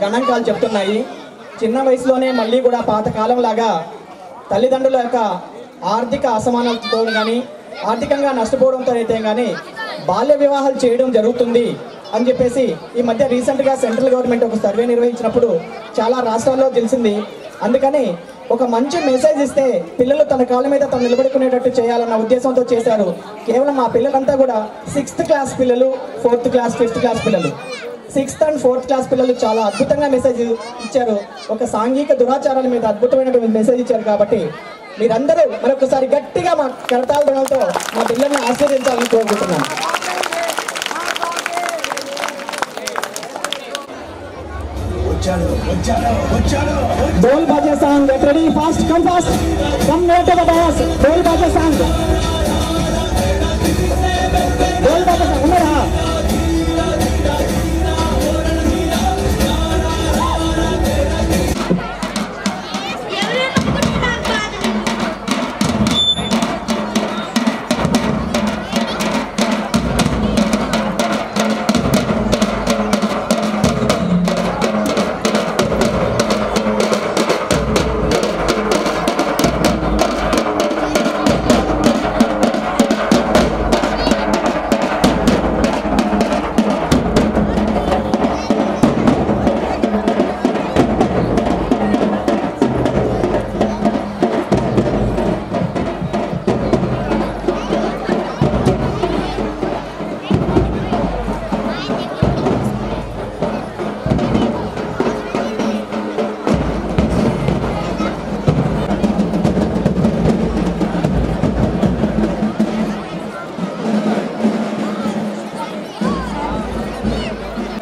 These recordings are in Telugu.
గణాంకాలు చెప్తున్నాయి. చిన్న వయసులోనే మళ్ళీ కూడా పాతకాలం లాగా తల్లిదండ్రుల యొక్క ఆర్థిక అసమానతతో కానీ ఆర్థికంగా నష్టపోవడంతో అయితే కానీ బాల్య వివాహాలు చేయడం జరుగుతుంది అని చెప్పేసి ఈ మధ్య రీసెంట్గా సెంట్రల్ గవర్నమెంట్ ఒక సర్వే నిర్వహించినప్పుడు చాలా రాష్ట్రాల్లో తెలిసింది. అందుకని ఒక మంచి మెసేజ్ ఇస్తే పిల్లలు తన కాళ్ళ మీద తను నిలబడుకునేటట్టు చేయాలన్న ఉద్దేశంతో చేశారు. కేవలం ఆ పిల్లలంతా కూడా 6th క్లాస్ పిల్లలు, 4th క్లాస్, 5th క్లాస్ పిల్లలు, 6th and 4th క్లాస్ పిల్లలు చాలా అద్భుతంగా మెసేజ్ ఇచ్చారు. ఒక సాంఘిక దురాచారాల మీద అద్భుతమైనటువంటి మెసేజ్ ఇచ్చారు. కాబట్టి మీరందరూ మరొకసారి గట్టిగా మా కరతాళ ధ్వనులతో మా పిల్లల్ని ఆశీర్వదించాలని కోరుకుంటున్నాను. Dol baja song, get ready, fast, come near to the dais. Dol baja song. Dol baja song, unnara.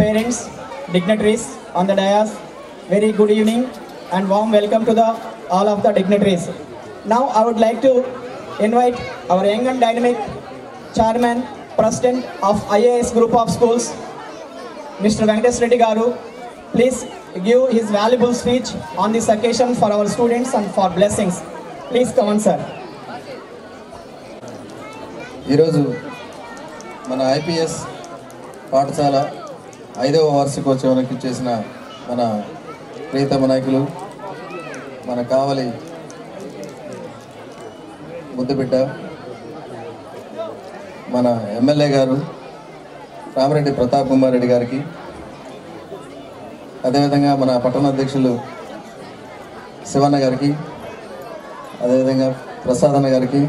Parents, dignitaries on the dais, very good evening and warm welcome to all of the dignitaries. Now I would like to invite our young and dynamic chairman, president of IAS group of schools, Mr. Venkatesh Reddy Garu. Please give his valuable speech on this occasion for our students and for blessings. Please come on, sir. ఈరోజు మన ఐపీఎస్ పాఠశాల 5వ వార్షికోత్సవానికి చేసిన మన ప్రియతమ నాయకులు, మన కావలి ముద్దుబిడ్డ, మన ఎమ్మెల్యే గారు రామిరెడ్డి ప్రతాప్ కుమార్ రెడ్డి గారికి, అదేవిధంగా మన పట్టణ అధ్యక్షులు శివన్న గారికి, అదేవిధంగా ప్రసాదన్న గారికి,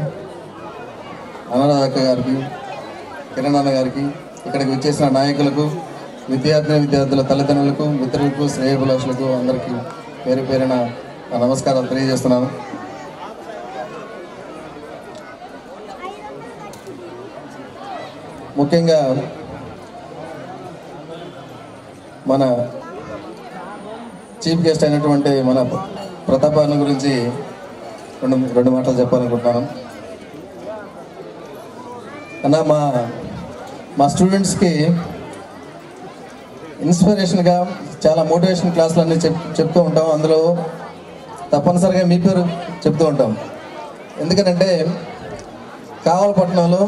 అనురాధక్క గారికి, కిరణ్ అన్న గారికి, ఇక్కడికి వచ్చేసిన నాయకులకు, విద్యార్థుల తల్లిదండ్రులకు, మిత్రులకు, శ్రేయోభిలాషులకు అందరికీ పేరు పేరున నా నమస్కారాలు తెలియజేస్తున్నాను. ముఖ్యంగా మన చీఫ్ గెస్ట్ అయినటువంటి మన ప్రతాపాన్న గురించి రెండు మాటలు చెప్పాలనుకుంటున్నాను. అన్న, మా స్టూడెంట్స్కి ఇన్స్పిరేషన్గా చాలా మోటివేషన్ క్లాసులు అన్నీ చెప్తూ ఉంటాం. అందులో తప్పనిసరిగా మీ పేరు చెప్తూ ఉంటాం. ఎందుకంటే కావలపట్నంలో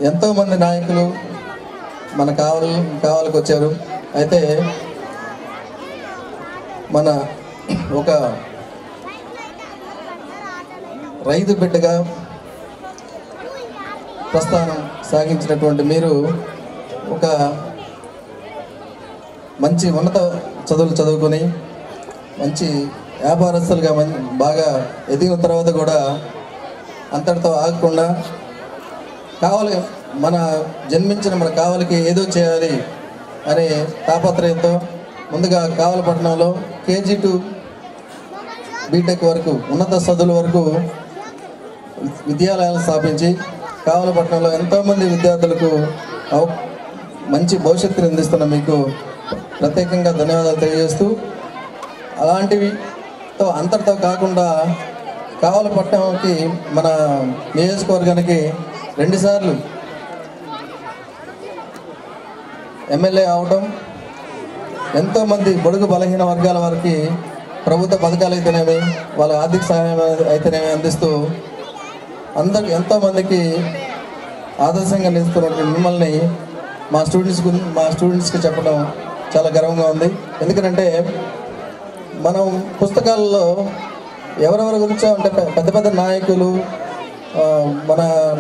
ఎంతోమంది నాయకులు మన కావలికి వచ్చారు. అయితే మన ఒక రైతు బిడ్డగా ప్రస్థానం సాగించినటువంటి మీరు ఒక మంచి ఉన్నత చదువులు చదువుకొని మంచి వ్యాపారస్తులుగా బాగా ఎదిగిన తర్వాత కూడా అంతటితో ఆగకుండా కావాలి మన జన్మించిన మన కావలికి ఏదో చేయాలి అనే తాపత్రయంతో ముందుగా కావలపట్నంలో కేజీ టు బీటెక్ వరకు ఉన్నత చదువుల వరకు విద్యాలయాలు స్థాపించి కావలపట్నంలో ఎంతోమంది విద్యార్థులకు మంచి భవిష్యత్తుని అందిస్తున్న మీకు ప్రత్యేకంగా ధన్యవాదాలు తెలియజేస్తూ అలాంటివితో అంతటితో కాకుండా కావలపట్నంకి మన నియోజకవర్గానికి 2 సార్లు ఎమ్మెల్యే అవడం ఎంతోమంది బడుగు బలహీన వర్గాల వారికి ప్రభుత్వ పథకాలు అయితేనేమి వాళ్ళ ఆర్థిక సహాయం అయితేనేమి అందిస్తూ ఎంతోమందికి ఆదర్శంగా నిలుస్తున్న మిమ్మల్ని మా స్టూడెంట్స్కి చెప్పడం చాలా గర్వంగా ఉంది. ఎందుకంటే మనం పుస్తకాల్లో ఎవరెవరి గురించో అంటే పెద్ద పెద్ద నాయకులు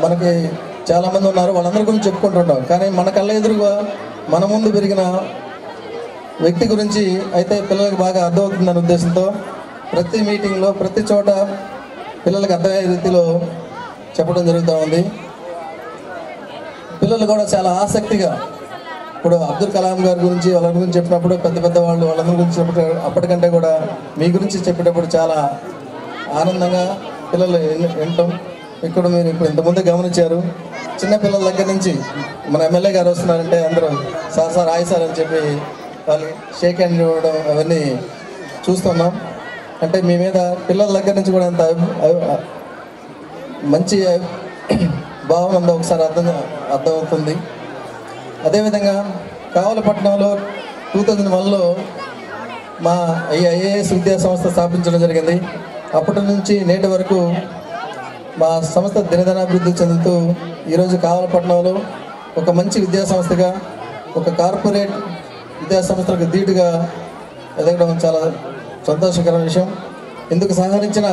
మనకి చాలామంది ఉన్నారు, వాళ్ళందరి గురించి చెప్పుకుంటుంటాం. కానీ మన కళ్ళ ఎదురుగా మన ముందు పెరిగిన వ్యక్తి గురించి అయితే పిల్లలకు బాగా అర్థమవుతుందనే ఉద్దేశంతో ప్రతి మీటింగ్లో ప్రతి చోట పిల్లలకు అర్థమయ్యే రీతిలో చెప్పడం జరుగుతూ ఉంది. పిల్లలు కూడా చాలా ఆసక్తిగా ఇప్పుడు అబ్దుల్ కలాం గారి గురించి వాళ్ళ గురించి చెప్పినప్పుడు పెద్ద వాళ్ళు వాళ్ళందరి గురించి చెప్పేటప్పుడు అప్పటికంటే కూడా మీ గురించి చెప్పేటప్పుడు చాలా ఆనందంగా పిల్లలు వినటం. ఇక్కడ మీరు ఇప్పుడు ఇంతకుముందు గమనించారు, చిన్నపిల్లల దగ్గర నుంచి మన ఎమ్మెల్యే గారు వస్తున్నారంటే అందరూ సార్ హాయ్ సార్ అని చెప్పి వాళ్ళకి షేక్ హ్యాండ్ ఇవ్వడం అవన్నీ చూస్తున్నాం. అంటే మీ మీద పిల్లల దగ్గర నుంచి కూడా ఎంత మంచి భావన ఉందో ఒకసారి అర్థమవుతుంది. అదేవిధంగా కావలపట్నంలో 2001లో మా ఐఏఎస్ విద్యా సంస్థ స్థాపించడం జరిగింది. అప్పటి నుంచి నేటి వరకు మా సంస్థ దినదినాభివృద్ధి చెందుతూ ఈరోజు కావలపట్నంలో ఒక మంచి విద్యా సంస్థగా ఒక కార్పొరేట్ విద్యా సంస్థలకు ధీటుగా ఎదగడం చాలా సంతోషకరమైన విషయం. ఇందుకు సహకరించిన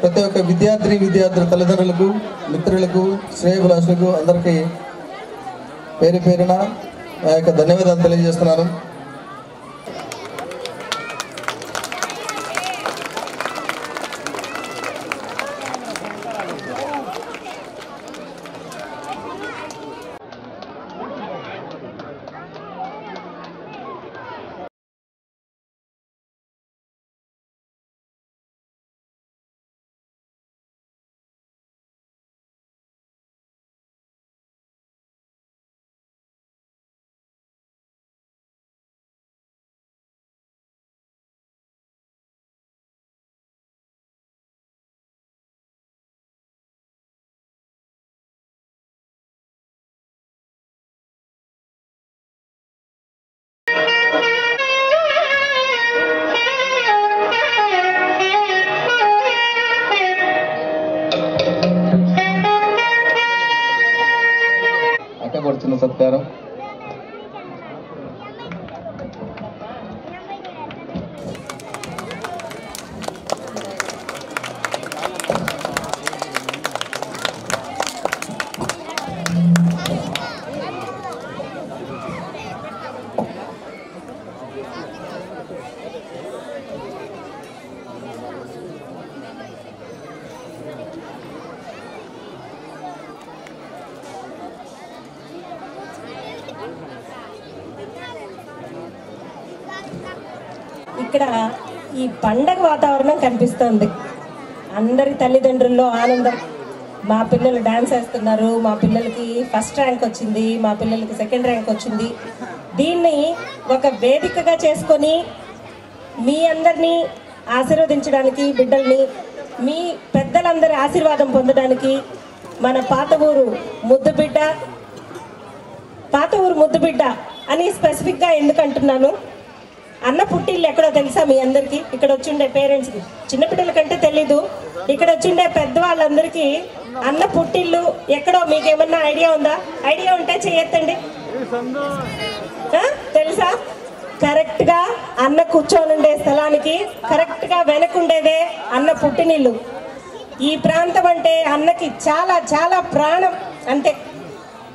ప్రతి ఒక్క విద్యార్థుల తల్లిదండ్రులకు, మిత్రులకు, శ్రేయోభిలాషులకు అందరికీ పేరు పేరున నా యొక్క ధన్యవాదాలు తెలియజేస్తున్నాను. చిన్న సత్కారం. ఇక్కడ ఈ పండగ వాతావరణం కనిపిస్తుంది. అందరి తల్లిదండ్రుల్లో ఆనందం. మా పిల్లలు డాన్స్ వేస్తున్నారు, మా పిల్లలకి ఫస్ట్ ర్యాంక్ వచ్చింది, మా పిల్లలకి సెకండ్ ర్యాంక్ వచ్చింది. దీన్ని ఒక వేదికగా చేసుకొని మీ అందరినీ ఆశీర్వదించడానికి, బిడ్డల్ని మీ పెద్దలందరి ఆశీర్వాదం పొందడానికి మన పాత ఊరు ముద్దుబిడ్డ అని స్పెసిఫిక్గా ఎందుకు అంటున్నాను, అన్న పుట్టిల్లు ఎక్కడో తెలుసా మీ అందరికీ? ఇక్కడ వచ్చిండే పేరెంట్స్కి, చిన్నపిల్లల కంటే తెలీదు, ఇక్కడ వచ్చిండే పెద్దవాళ్ళందరికీ అన్న పుట్టిల్లు ఎక్కడో మీకేమన్నా ఐడియా ఉందా? ఐడియా ఉంటే చేయొద్దండి. తెలుసా? కరెక్ట్గా అన్న కూర్చొనుండే స్థలానికి కరెక్ట్గా వెనకుండేదే అన్న పుట్టినిల్లు. ఈ ప్రాంతం అంటే అన్నకి చాలా చాలా ప్రాణం, అంతే.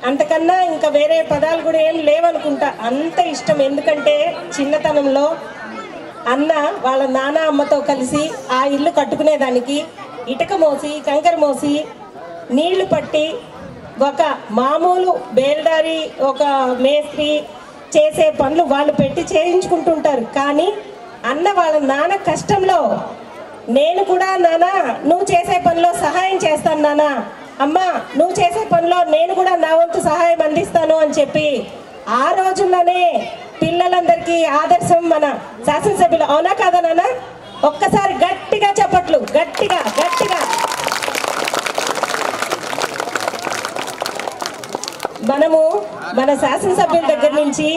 అంతకన్నా ఇంకా వేరే పదాలు కూడా ఏం లేవనుకుంటా, అంత ఇష్టం. ఎందుకంటే చిన్నతనంలో అన్న వాళ్ళ నాన్న అమ్మతో కలిసి ఆ ఇల్లు కట్టుకునేదానికి ఇటుక మోసి కంకర మోసి నీళ్లు పట్టి ఒక మామూలు బేల్దారి ఒక మేస్త్రి చేసే పనులు వాళ్ళు పెట్టి చేయించుకుంటుంటారు. కానీ అన్న వాళ్ళ నాన్న కష్టంలో నేను కూడా నాన్న నువ్వు చేసే పనిలో సహాయం చేస్తాను, నాన్న అమ్మ నువ్వు చేసే పనిలో నేను కూడా నా వంతు సహాయం అందిస్తాను అని చెప్పి ఆ రోజుల్లోనే పిల్లలందరికీ ఆదర్శం మన శాసనసభ్యులు. అవునా కాదా నాన్న? ఒక్కసారి గట్టిగా చెప్పట్లు, గట్టిగా గట్టిగా. మనము మన శాసనసభ్యుల దగ్గర నుంచి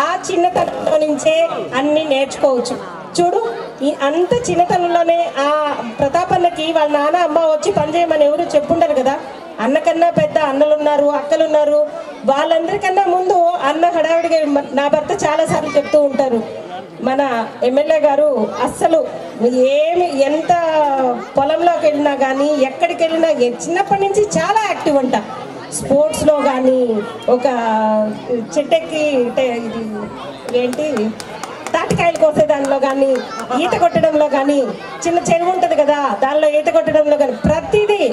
ఆ చిన్నతనంలో నుంచే అన్ని నేర్చుకోవచ్చు. చూడు, ఈ అంత చిన్నతనంలోనే ఆ ప్రతాపన్నకి వాళ్ళ నాన్న అమ్మ వచ్చి పనిచేయమని ఎవరు చెప్పుండరు కదా. అన్నకన్నా పెద్ద అన్నలు ఉన్నారు, అక్కలు ఉన్నారు. వాళ్ళందరికన్నా ముందు అన్న హడావిడిగా నా భర్త చాలాసార్లు చెప్తూ ఉంటారు, మన ఎమ్మెల్యే గారు అస్సలు ఏమి ఎంత పొలంలోకి వెళ్ళినా కానీ ఎక్కడికి వెళ్ళినా చిన్నప్పటి నుంచి చాలా యాక్టివ్ అంట. స్పోర్ట్స్లో కానీ ఒక చెట్టెక్కి ఏంటి తాటికాయలు కోసే దానిలో కానీ ఈత కొట్టడంలో కానీ చిన్న చెరువు ఉంటుంది కదా దానిలో ఈత కొట్టడంలో కానీ ప్రతిదీ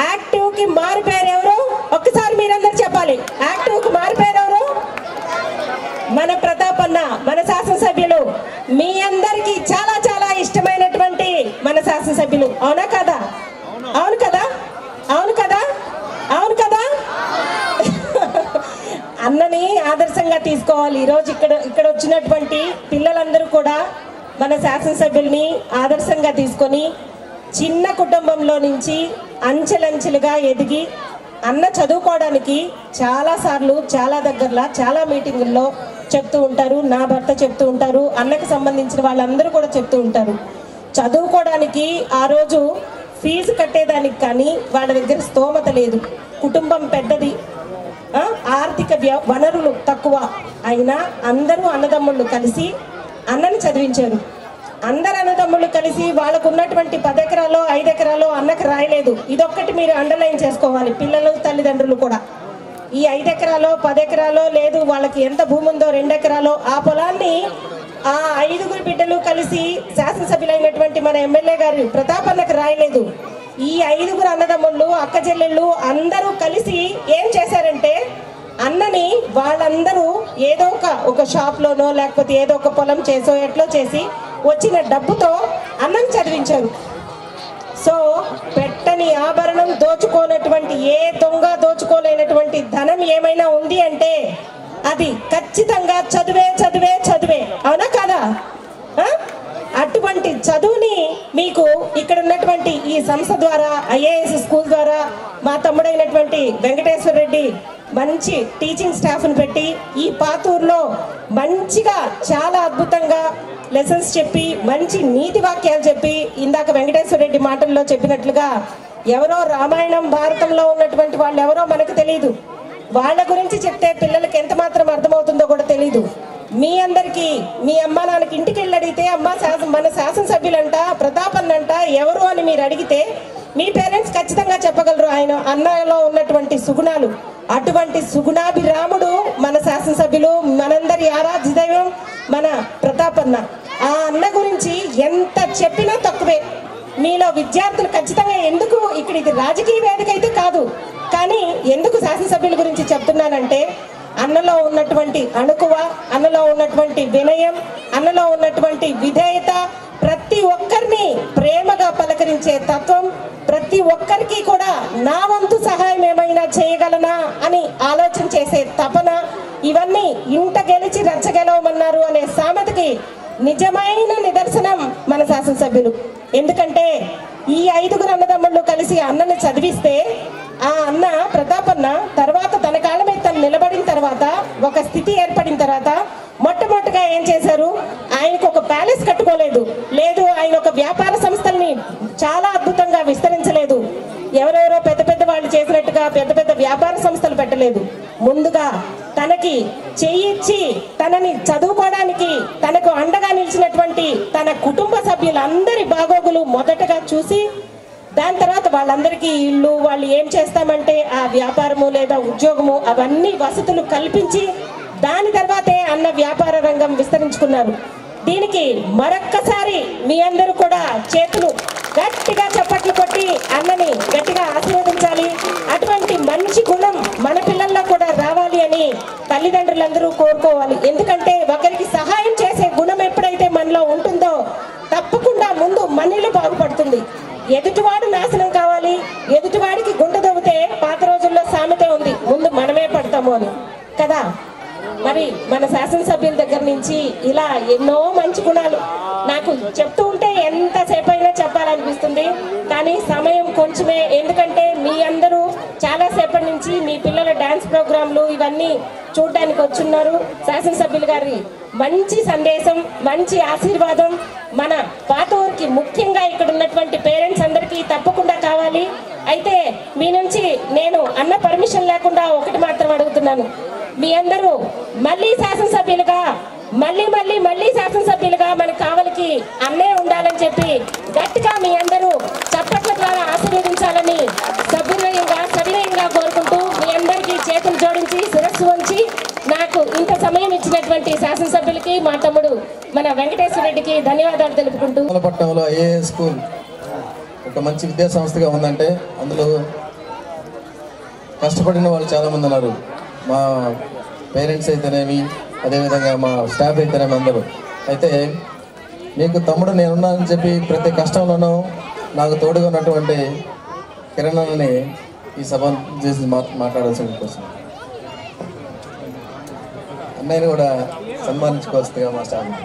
యాక్టివ్కి మారిపోయారు ఎవరు? ఒక్కసారి మీరందరూ చెప్పాలి, యాక్టివ్కి మారిపోయారు ఎవరు? మన ప్రతాపన్న, మన శాసనసభ్యులు. మీ అందరికీ చాలా చాలా ఇష్టమైనటువంటి మన శాసనసభ్యులు. అవునా కదా? అవును కదా? అవును కదా? అవును కదా? అన్నని ఆదర్శంగా తీసుకోవాలి. ఈరోజు ఇక్కడ వచ్చినటువంటి పిల్లలందరూ కూడా మన శాసనసభ్యుల్ని ఆదర్శంగా తీసుకొని చిన్న కుటుంబంలో నుంచి అంచెలంచెలుగా ఎదిగి అన్న చదువుకోవడానికి చాలాసార్లు చాలా దగ్గరలో చాలా మీటింగుల్లో చెప్తూ ఉంటారు. నా భర్త చెప్తూ ఉంటారు, అన్నకు సంబంధించిన వాళ్ళందరూ కూడా చెప్తూ ఉంటారు. చదువుకోవడానికి ఆ రోజు ఫీజు కట్టేదానికి కానీ వాళ్ళ దగ్గర స్తోమత లేదు. కుటుంబం పెద్దది, ఆర్థిక వనరులు తక్కువ అయినా అందరూ అన్నదమ్ముళ్ళు కలిసి అన్నని చదివించారు. అందరు అన్నదమ్ముళ్ళు కలిసి వాళ్ళకు ఉన్నటువంటి 10 ఎకరాలు 5 ఎకరాలు అన్నకు రాయలేదు. ఇదొక్కటి మీరు అండర్లైన్ చేసుకోవాలి, పిల్లలు తల్లిదండ్రులు కూడా. ఈ 5 ఎకరాలో 10 ఎకరాలో లేదు, వాళ్ళకి ఎంత భూమి ఉందో 2 ఎకరాలో ఆ పొలాన్ని ఆ 5గురు బిడ్డలు కలిసి శాసనసభ్యులైనటువంటి మన ఎమ్మెల్యే గారు ప్రతాపన్నకు రాయలేదు. ఈ 5గురు అన్నదమ్ముళ్ళు అక్క చెల్లెళ్ళు అందరూ కలిసి ఏం చేశారంటే అన్నని వాళ్ళందరూ ఏదో ఒక షాప్లోనో లేకపోతే ఏదో ఒక పొలం చేసో ఎట్లో చేసి వచ్చిన డబ్బుతో అన్నం చదివించారు. సో పెట్టని ఆభరణం దోచుకోనటువంటి ఏ దొంగ దోచుకోలేనటువంటి ధనం ఏమైనా ఉంది అంటే అది ఖచ్చితంగా చదువే చదువే చదువే. అవునా కాదా? అటువంటి చదువుని మీకు ఇక్కడ ఉన్నటువంటి ఈ సంస్థ ద్వారా ఐఏఎస్ స్కూల్ ద్వారా మా తమ్ముడైనటువంటి వెంకటేశ్వర రెడ్డి మంచి టీచింగ్ స్టాఫ్ను పెట్టి ఈ పాతూరులో మంచిగా చాలా అద్భుతంగా లెసన్స్ చెప్పి మంచి నీతి వాక్యాలు చెప్పి ఇందాక వెంకటేశ్వర రెడ్డి మాటల్లో చెప్పినట్లుగా ఎవరో రామాయణం భారతంలో ఉన్నటువంటి వాళ్ళు ఎవరో మనకు తెలియదు. వాళ్ళ గురించి చెప్తే పిల్లలకి ఎంత మాత్రం అర్థమవుతుందో కూడా తెలీదు. మీ అందరికీ మీ అమ్మ నాన్నకి ఇంటికి వెళ్ళి అడిగితే అమ్మ మన శాసనసభ్యులంట ప్రతాపన్నంట ఎవరు అని మీరు అడిగితే మీ పేరెంట్స్ ఖచ్చితంగా చెప్పగలరు ఆయన అన్నలో ఉన్నటువంటి సుగుణాలు. అటువంటి సుగుణాభిరాముడు మన శాసనసభ్యులు, మనందరి ఆరాధ్య దైవం మన ప్రతాపన్న. ఆ అన్న గురించి ఎంత చెప్పినా తక్కువే. మీలో విద్యార్థులు ఖచ్చితంగా ఎందుకు ఇక్కడ ఇది రాజకీయ వేదిక అయితే కాదు, కానీ ఎందుకు శాసనసభ్యుల గురించి చెప్తున్నానంటే అన్నలో ఉన్నటువంటి అణుకువ, అన్నలో ఉన్నటువంటి వినయం, అన్నలో ఉన్నటువంటి విధేయత, ప్రతి ఒక్కరిని ప్రేమగా పలకరించే తత్వం, ప్రతి ఒక్కరికి కూడా నా వంతు సహాయం ఏమైనా చేయగలనా అని ఆలోచన చేసే తపన, ఇవన్నీ ఇంట గెలిచి రచ్చగెలవమన్నారు అనే సామెతకి నిజమైన నిదర్శనం మన శాసనసభ్యులు. ఎందుకంటే ఈ 5గురు అన్నదమ్ముళ్ళు కలిసి అన్నని చదివిస్తే ఆ అన్న ప్రతాపన్న తర్వాత తన కాళ్ళ మీద తను నిలబడిన తర్వాత ఒక స్థితి ఏర్పడిన తర్వాత మొట్టమొదటిగా ఏం చేశారు, ఆయనకు ఒక ప్యాలెస్ కట్టుకోలేదు, లేదు ఆయన ఒక వ్యాపార సంస్థల్ని చాలా అద్భుతంగా విస్తరించలేదు. ఎవరెవరో పెద్ద పెద్ద వాళ్ళు చేసే చేసినట్టుగా పెద్ద పెద్ద వ్యాపార సంస్థలు పెట్టలేదు. ముందుగా తనకి చెయ్యిచ్చి తనని చదువుకోవడానికి తనకు అండగా నిలిచినటువంటి తన కుటుంబ సభ్యులందరి బాగోగులు మొదటగా చూసి దాని తర్వాత వాళ్ళందరికీ ఇల్లు, వాళ్ళు ఏం చేస్తామంటే ఆ వ్యాపారము లేదా ఉద్యోగము అవన్నీ వసతులు కల్పించి దాని తర్వాతే అన్న వ్యాపార రంగం విస్తరించుకున్నారు. దీనికి మరొక్కసారి మీ అందరూ కూడా చేతులు గట్టిగా చప్పట్లు కొట్టి అన్నని గట్టిగా ఆశీర్వదించాలి. అటువంటి మంచి గుణం మన పిల్లల్లో కూడా రావాలి అని తల్లిదండ్రులందరూ కోరుకోవాలి. ఎందుకంటే ఒకరికి సహాయం చేసే గుణం ఎప్పుడైతే మనలో ఉంటుందో తప్పకుండా ముందు మనీలు బాగుపడుతుంది. ఎదుటివాడు నాశనం కావాలి, ఎదుటివాడికి గుండె దవ్వితే పాత రోజుల్లో సామెత ఉంది, ముందు మనమే పడతాము అని కదా. మరి మన శాసనసభ్యుల దగ్గర నుంచి ఇలా ఎన్నో మంచి గుణాలు నాకు చెప్తూ ఉంటే ఎంతసేపు అయినా చెప్పాలనిపిస్తుంది, కానీ సమయం కొంచెమే. ఎందుకంటే మీ అందరూ చాలాసేపటి నుంచి మీ పిల్లల డాన్స్ ప్రోగ్రాంలు ఇవన్నీ చూడడానికి వచ్చున్నారు. శాసనసభ్యులు గారి మంచి సందేశం, మంచి ఆశీర్వాదం మన పాత ఊరికి, ముఖ్యంగా ఇక్కడ ఉన్నటువంటి పేరెంట్స్ అందరికీ తప్పకుండా కావాలి. అయితే మీ నుంచి నేను అన్న పర్మిషన్ లేకుండా ఒకటి మాత్రం అడుగుతున్నాను, మీ అందరూ మళ్ళీ శాసనసభ్యులుగా మళ్ళీ శాసనసభ్యులుగా మన కావలికి అన్నే ఉండాలని చెప్పి గట్టిగా మీ అందరూ చప్పట్ల ద్వారా ఆశీర్వదించాలని సవినయంగా కోరుకుంటూ మీ అందరికీ చేతులు జోడించి శిరస్సు వంచి నాకు ఇంత సమయం ఇచ్చినటువంటి శాసనసభ్యులకి మా తమ్ముడు మన వెంకటేశ్వర రెడ్డికి ధన్యవాదాలు తెలుపుకుంటూ, పట్టణంలో ఐఏఎస్ స్కూల్ ఒక మంచి విద్యా సంస్థగా ఉందంటే అందులో కష్టపడిన వాళ్ళు చాలామంది ఉన్నారు. మా పేరెంట్స్ అయితేనేమి, అదేవిధంగా మా స్టాఫ్ అయితేనేమి అందరూ. అయితే మీకు తమ్ముడు నేనున్నానని చెప్పి ప్రతి కష్టంలోనూ నాకు తోడుగా ఉన్నటువంటి కిరణ్ అన్నని ఈ సభ చేసి మాట్లాడాల్సిన కోసం అన్నయ్యని కూడా సన్మానించుకోవచ్చుగా మా స్టాఫ్.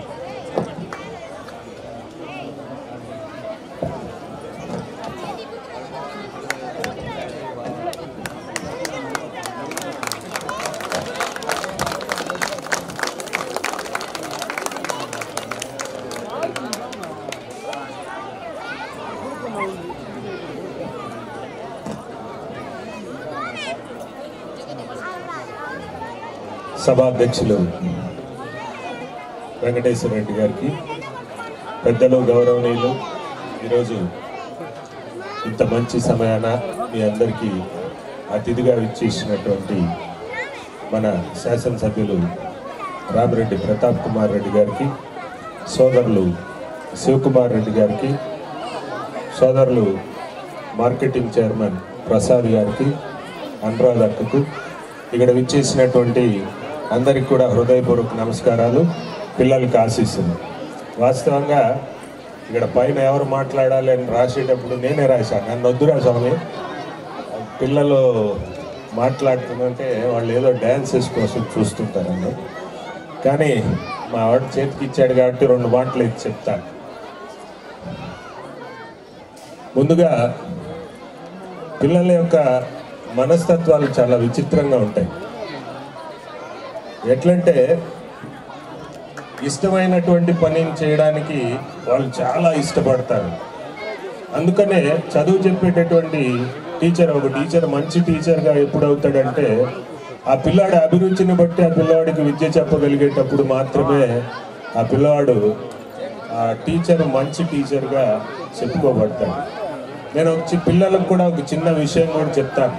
సభాధ్యక్షులు వెంకటేశ్వర రెడ్డి గారికి, పెద్దలు గౌరవనీయులు, ఈరోజు ఇంత మంచి సమయాన మీ అందరికీ అతిథిగా విచ్చేసినటువంటి మన శాసనసభ్యులు రామిరెడ్డి ప్రతాప్ కుమార్ రెడ్డి గారికి, సోదరులు శివకుమార్ రెడ్డి గారికి, సోదరులు మార్కెటింగ్ చైర్మన్ ప్రసాద్ గారికి, అనురాధ అక్కకు, ఇక్కడ విచ్చేసినటువంటి అందరికి కూడా హృదయపూర్వక నమస్కారాలు, పిల్లలకి ఆశీస్సులు. వాస్తవంగా ఇక్కడ పైన ఎవరు మాట్లాడాలి అని రాసేటప్పుడు నేనే రాశాను, నన్ను వద్దురా స్వామి, పిల్లలు మాట్లాడుతుందంటే వాళ్ళు ఏదో డ్యాన్సెస్ కోసం చూస్తుంటారండి. కానీ మా వాడు చేతికి ఇచ్చాడు కాబట్టి 2 మాటలు ఇచ్చి చెప్తాను. ముందుగా పిల్లల యొక్క మనస్తత్వాలు చాలా విచిత్రంగా ఉంటాయి. ఎట్లంటే ఇష్టమైనటువంటి పనిని చేయడానికి వాళ్ళు చాలా ఇష్టపడతారు. అందుకనే చదువు చెప్పేటటువంటి ఒక టీచర్ మంచి టీచర్గా ఎప్పుడవుతాడంటే ఆ పిల్లాడి అభిరుచిని బట్టి ఆ పిల్లవాడికి విద్య చెప్పగలిగేటప్పుడు మాత్రమే ఆ పిల్లవాడు ఆ టీచర్ మంచి టీచర్గా చెప్పుకోబడతాడు. నేను పిల్లలకు కూడా ఒక చిన్న విషయం కూడా చెప్తాను.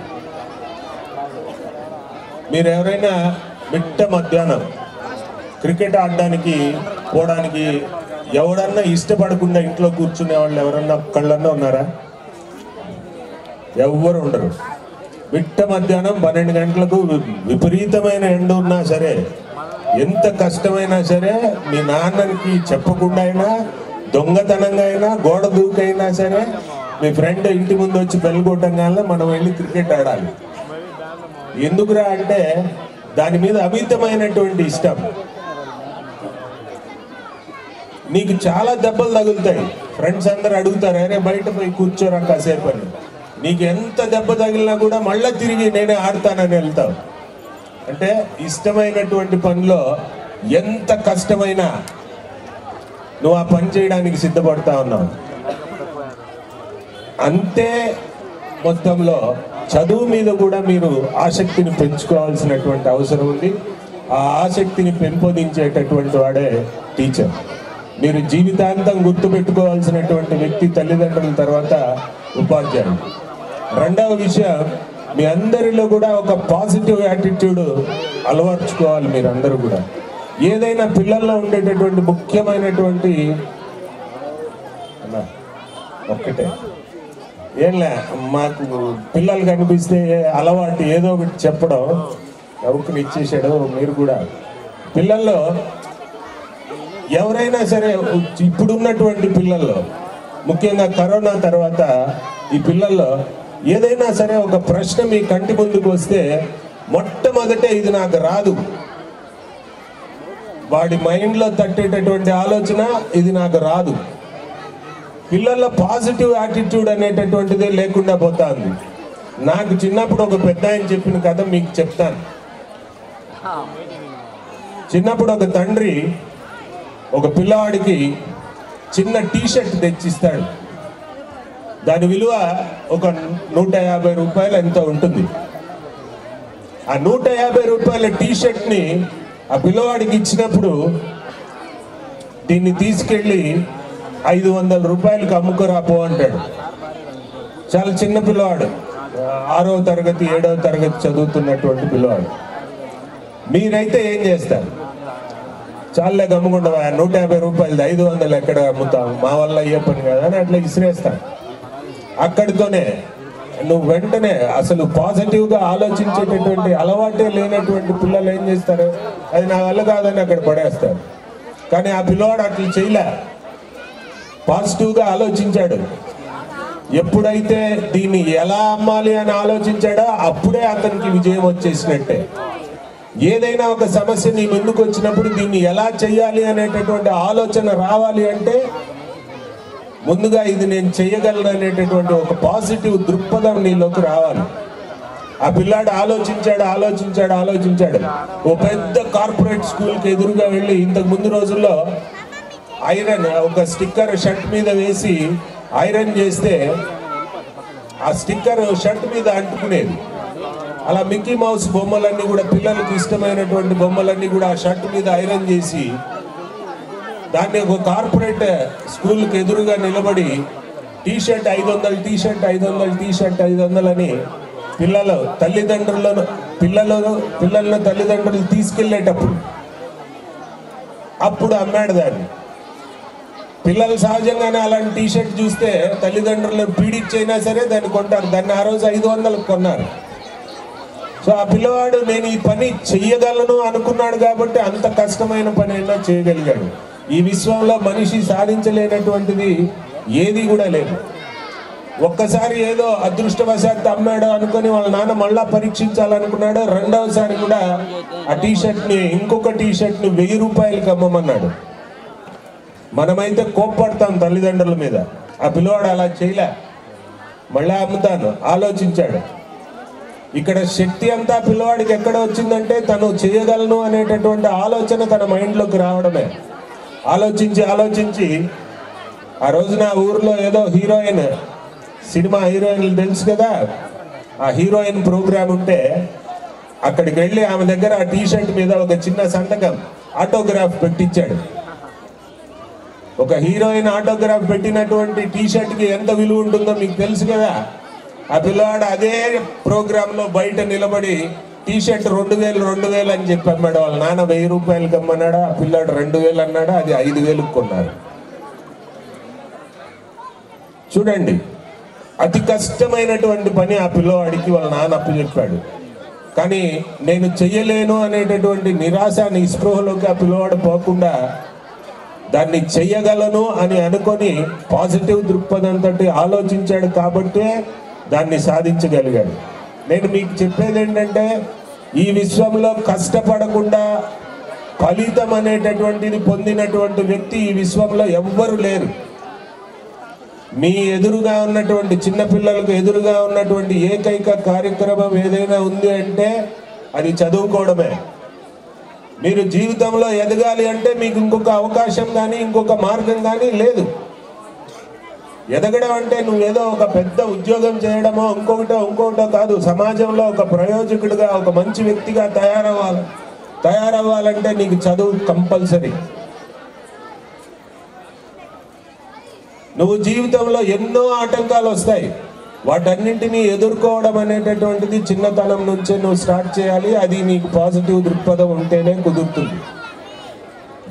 మీరు ఎవరైనా మిట్ట మధ్యాహ్నం క్రికెట్ ఆడడానికి పోవడానికి ఎవరన్నా ఇష్టపడకుండా ఇంట్లో కూర్చునే వాళ్ళు ఎవరన్నా ఒక్కళ్ళన్నా ఉన్నారా? ఎవ్వరు ఉండరు. మిట్ట మధ్యాహ్నం 12 గంటలకు విపరీతమైన ఎండ ఉన్నా సరే, ఎంత కష్టమైనా సరే, మీ నాన్నకి చెప్పకుండా అయినా, దొంగతనంగా అయినా, గోడ దూకైనా సరే, మీ ఫ్రెండ్ ఇంటి ముందు వచ్చి బెల్గొట్టంగానే మనం వెళ్ళి క్రికెట్ ఆడాలి. ఎందుకురా అంటే దాని మీద అమితమైనటువంటి ఇష్టం. నీకు చాలా దెబ్బలు తగులుతాయి. ఫ్రెండ్స్ అందరు అడుగుతారు, అరే బయట పోయి కూర్చోరా కాసేపు అని. నీకు ఎంత దెబ్బ తగిలినా కూడా మళ్ళీ తిరిగి నేనే ఆడతానని వెళ్తావు. అంటే ఇష్టమైనటువంటి పనిలో ఎంత కష్టమైనా నువ్వు ఆ పని చేయడానికి సిద్ధపడతా ఉన్నావు. అంతే మొత్తంలో చదువు మీద కూడా మీరు ఆసక్తిని పెంచుకోవాల్సినటువంటి అవసరం ఉంది. ఆ ఆసక్తిని పెంపొందించేటటువంటి వాడే టీచర్. మీరు జీవితాంతం గుర్తుపెట్టుకోవాల్సినటువంటి వ్యక్తి తల్లిదండ్రుల తర్వాత ఉపాధ్యాయుడు. రెండవ విషయం, మీ అందరిలో కూడా ఒక పాజిటివ్ యాటిట్యూడ్ అలవర్చుకోవాలి. మీరు అందరూ కూడా ఏదైనా పిల్లల్లో ఉండేటటువంటి ముఖ్యమైనటువంటి ఒక్కటే ఏంలే, మాకు పిల్లలు కనిపిస్తే అలవాటు ఏదో ఒకటి చెప్పడం ఎవరికి ఇచ్చేసాడు. మీరు కూడా పిల్లల్లో ఎవరైనా సరే, ఇప్పుడున్నటువంటి పిల్లల్లో ముఖ్యంగా కరోనా తర్వాత ఈ పిల్లల్లో ఏదైనా సరే ఒక ప్రశ్న మీ కంటి ముందుకు వస్తే మొట్టమొదటే ఇది నాకు రాదు, వాడి మైండ్లో తట్టేటటువంటి ఆలోచన ఇది నాకు రాదు. పిల్లల్లో పాజిటివ్ యాటిట్యూడ్ అనేటటువంటిదే లేకుండా పోతా ఉంది. నాకు చిన్నప్పుడు ఒక పెద్ద ఆయన చెప్పిన కథ మీకు చెప్తాను. చిన్నప్పుడు ఒక తండ్రి ఒక పిల్లవాడికి చిన్న టీషర్ట్ తెచ్చిస్తాడు. దాని విలువ ఒక 150 రూపాయలు ఎంతో ఉంటుంది. ఆ 150 రూపాయల టీషర్ట్ని ఆ పిల్లవాడికి ఇచ్చినప్పుడు దీన్ని తీసుకెళ్ళి 500 రూపాయలకి అమ్ముకురాపో అంటాడు. చాలా చిన్న పిల్లవాడు, 6వ తరగతి 7వ తరగతి చదువుతున్నటువంటి పిల్లవాడు. మీరైతే ఏం చేస్తారు? చాలే గమ్ముకుండా 150 రూపాయలు 500 ఎక్కడ అమ్ముతాం, మా వల్ల అయ్యే పని కదా అని అట్లా ఇసిరేస్తాం. అక్కడితోనే నువ్వు వెంటనే అసలు పాజిటివ్గా ఆలోచించేటటువంటి అలవాటే లేనటువంటి పిల్లలు ఏం చేస్తారు? అది నా వల్ల కాదని అక్కడ పడేస్తారు. కానీ ఆ పిల్లవాడు అట్లా చేయలే, పాజిటివ్గా ఆలోచించాడు. ఎప్పుడైతే దీన్ని ఎలా అమ్మాలి అని ఆలోచించాడో అప్పుడే అతనికి విజయం వచ్చేసినట్టే. ఏదైనా ఒక సమస్య నీ ముందుకు వచ్చినప్పుడు దీన్ని ఎలా చేయాలి అనేటటువంటి ఆలోచన రావాలి అంటే ముందుగా ఇది నేను చేయగలను అనేటటువంటి ఒక పాజిటివ్ దృక్పథం నీలోకి రావాలి. ఆ పిల్లాడు ఆలోచించాడు. ఓ పెద్ద కార్పొరేట్ స్కూల్కి ఎదురుగా వెళ్ళి, ఇంతకు ముందు రోజుల్లో ఐరన్ ఒక స్టిక్కర్ షర్ట్ మీద వేసి ఐరన్ చేస్తే ఆ స్టిక్కర్ షర్ట్ మీద అంటుకునేది. అలా మిక్కీ మౌస్ బొమ్మలన్నీ కూడా, పిల్లలకి ఇష్టమైనటువంటి బొమ్మలన్నీ కూడా ఆ షర్ట్ మీద ఐరన్ చేసి దాన్ని ఒక కార్పొరేట్ స్కూల్కి ఎదురుగా నిలబడి టీషర్ట్ 500 టీషర్ట్ 500 టీషర్ట్ 500 అని పిల్లలను తల్లిదండ్రులు తీసుకెళ్లేటప్పుడు అప్పుడు అమ్మాడు దాన్ని. పిల్లలు సహజంగానే అలాంటి టీషర్ట్ చూస్తే తల్లిదండ్రులను పీడిచ్చైనా సరే దాన్ని కొంటారు. దాన్ని ఆ రోజు 500 కొన్నారు. సో ఆ పిల్లవాడు నేను ఈ పని చెయ్యగలను అనుకున్నాడు కాబట్టి అంత కష్టమైన పని అయినా చేయగలిగాడు. ఈ విశ్వంలో మనిషి సాధించలేనటువంటిది ఏది కూడా లేదు. ఒక్కసారి ఏదో అదృష్టవశాత్తు అమ్మాడు అనుకుని వాళ్ళ నాన్న మళ్ళా పరీక్షించాలనుకున్నాడు. రెండవసారి కూడా ఆ టీషర్ట్ని, ఇంకొక టీషర్ట్ని 1000 రూపాయలకి అమ్మమన్నాడు. మనమైతే కోప్పడతాం తల్లిదండ్రుల మీద. ఆ పిల్లవాడు అలా చేయలే, మళ్ళా అమ్ముతాను ఆలోచించాడు. ఇక్కడ శక్తి అంతా పిల్లవాడికి ఎక్కడ వచ్చిందంటే తను చేయగలను అనేటటువంటి ఆలోచన తన మైండ్లోకి రావడమే. ఆలోచించి ఆ రోజు నా ఊర్లో ఏదో హీరోయిన్, సినిమా హీరోయిన్లు తెలుసు కదా, ఆ హీరోయిన్ ప్రోగ్రామ్ ఉంటే అక్కడికి వెళ్ళి ఆమె దగ్గర ఆ టీషర్ట్ మీద ఒక చిన్న సంతకం ఆటోగ్రాఫ్ పెట్టించాడు. ఒక హీరోయిన్ ఆటోగ్రాఫ్ పెట్టినటువంటి టీషర్ట్కి ఎంత విలువ ఉంటుందో మీకు తెలుసు కదా. ఆ పిల్లవాడు అదే ప్రోగ్రాంలో బయట నిలబడి టీషర్ట్ 2000 అని చెప్పి అమ్మాడు. వాళ్ళ నాన్న 1000 రూపాయలకి అమ్మన్నాడా, ఆ పిల్లాడు 2000 అన్నాడా, అది 5000కి కొన్నారు. చూడండి, అతి కష్టమైనటువంటి పని ఆ పిల్లవాడికి వాళ్ళ నాన్న అప్పచెప్పాడు. కానీ నేను చెయ్యలేను అనేటటువంటి నిరాశ నిస్పృహలోకి ఆ పిల్లవాడు పోకుండా దాన్ని చెయ్యగలను అని అనుకొని పాజిటివ్ దృక్పథంతో ఆలోచించాడు కాబట్టే దాన్ని సాధించగలిగాడు. నేను మీకు చెప్పేది ఏంటంటే, ఈ విశ్వంలో కష్టపడకుండా ఫలితం అనేటటువంటిది పొందినటువంటి వ్యక్తి ఈ విశ్వంలో ఎవ్వరు లేరు. మీ ఎదురుగా ఉన్నటువంటి చిన్నపిల్లలకు ఎదురుగా ఉన్నటువంటి ఏకైక కార్యక్రమం ఏదైనా ఉంది అంటే అది చదువుకోవడమే. మీరు జీవితంలో ఎదగాలి అంటే మీకు ఇంకొక అవకాశం కానీ ఇంకొక మార్గం కానీ లేదు. ఎదగడం అంటే నువ్వేదో ఒక పెద్ద ఉద్యోగం చేయడమో ఇంకొకటో కాదు. సమాజంలో ఒక ప్రయోజకుడిగా, ఒక మంచి వ్యక్తిగా తయారవ్వాలంటే నీకు చదువు కంపల్సరీ. నువ్వు జీవితంలో ఎన్నో ఆటంకాలు వస్తాయి, వాటన్నింటినీ ఎదుర్కోవడం అనేటటువంటిది చిన్నతనం నుంచే నువ్వు స్టార్ట్ చేయాలి. అది నీకు పాజిటివ్ దృక్పథం ఉంటేనే కుదురుతుంది.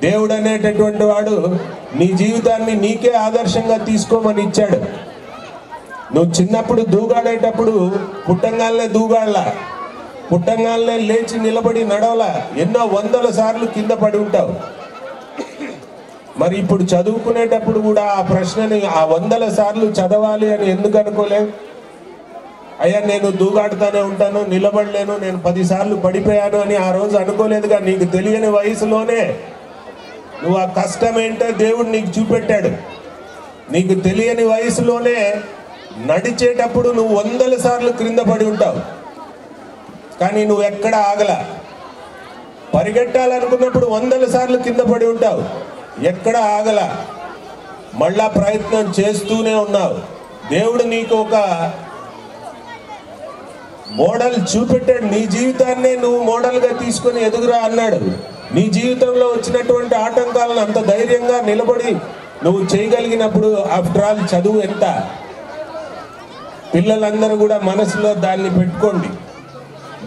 దేవుడు అనేటటువంటి వాడు నీ జీవితాన్ని నీకే ఆదర్శంగా తీసుకోమని ఇచ్చాడు. నువ్వు చిన్నప్పుడు దూగాడేటప్పుడు పుట్టంగానే లేచి నిలబడి నడవలా, ఎన్నో వందల సార్లు కింద పడి ఉంటావు. మరి ఇప్పుడు చదువుకునేటప్పుడు కూడా ఆ ప్రశ్నని ఆ వందల సార్లు చదవాలి అని ఎందుకు అనుకోలేవు? అయ్యా నేను దూగాడుతూనే ఉంటాను, నిలబడలేను, నేను 10 సార్లు పడిపోయాను అని ఆ రోజు అనుకోలేదుగా. నీకు తెలియని వయసులోనే నువ్వు ఆ కష్టం ఏంటో దేవుడు నీకు చూపెట్టాడు. నీకు తెలియని వయసులోనే నడిచేటప్పుడు నువ్వు వందల సార్లు క్రింద పడి ఉంటావు, కానీ నువ్వు ఎక్కడ ఆగలా. పరిగెట్టాలనుకున్నప్పుడు వందల సార్లు కింద పడి ఉంటావు, ఎక్కడ ఆగలా. మళ్ళా ప్రయత్నం చేస్తూనే ఉన్నావు. దేవుడు నీకు ఒక మోడల్ చూపెట్టాడు. నీ జీవితాన్నే నువ్వు మోడల్గా తీసుకొని ఎదుగురా అన్నాడు. నీ జీవితంలో వచ్చినటువంటి ఆటంకాలను అంత ధైర్యంగా నిలబడి నువ్వు చేయగలిగినప్పుడు ఆఫ్టర్ ఆల్ చదువు ఎంత? పిల్లలందరూ కూడా మనసులో దాన్ని పెట్టుకోండి.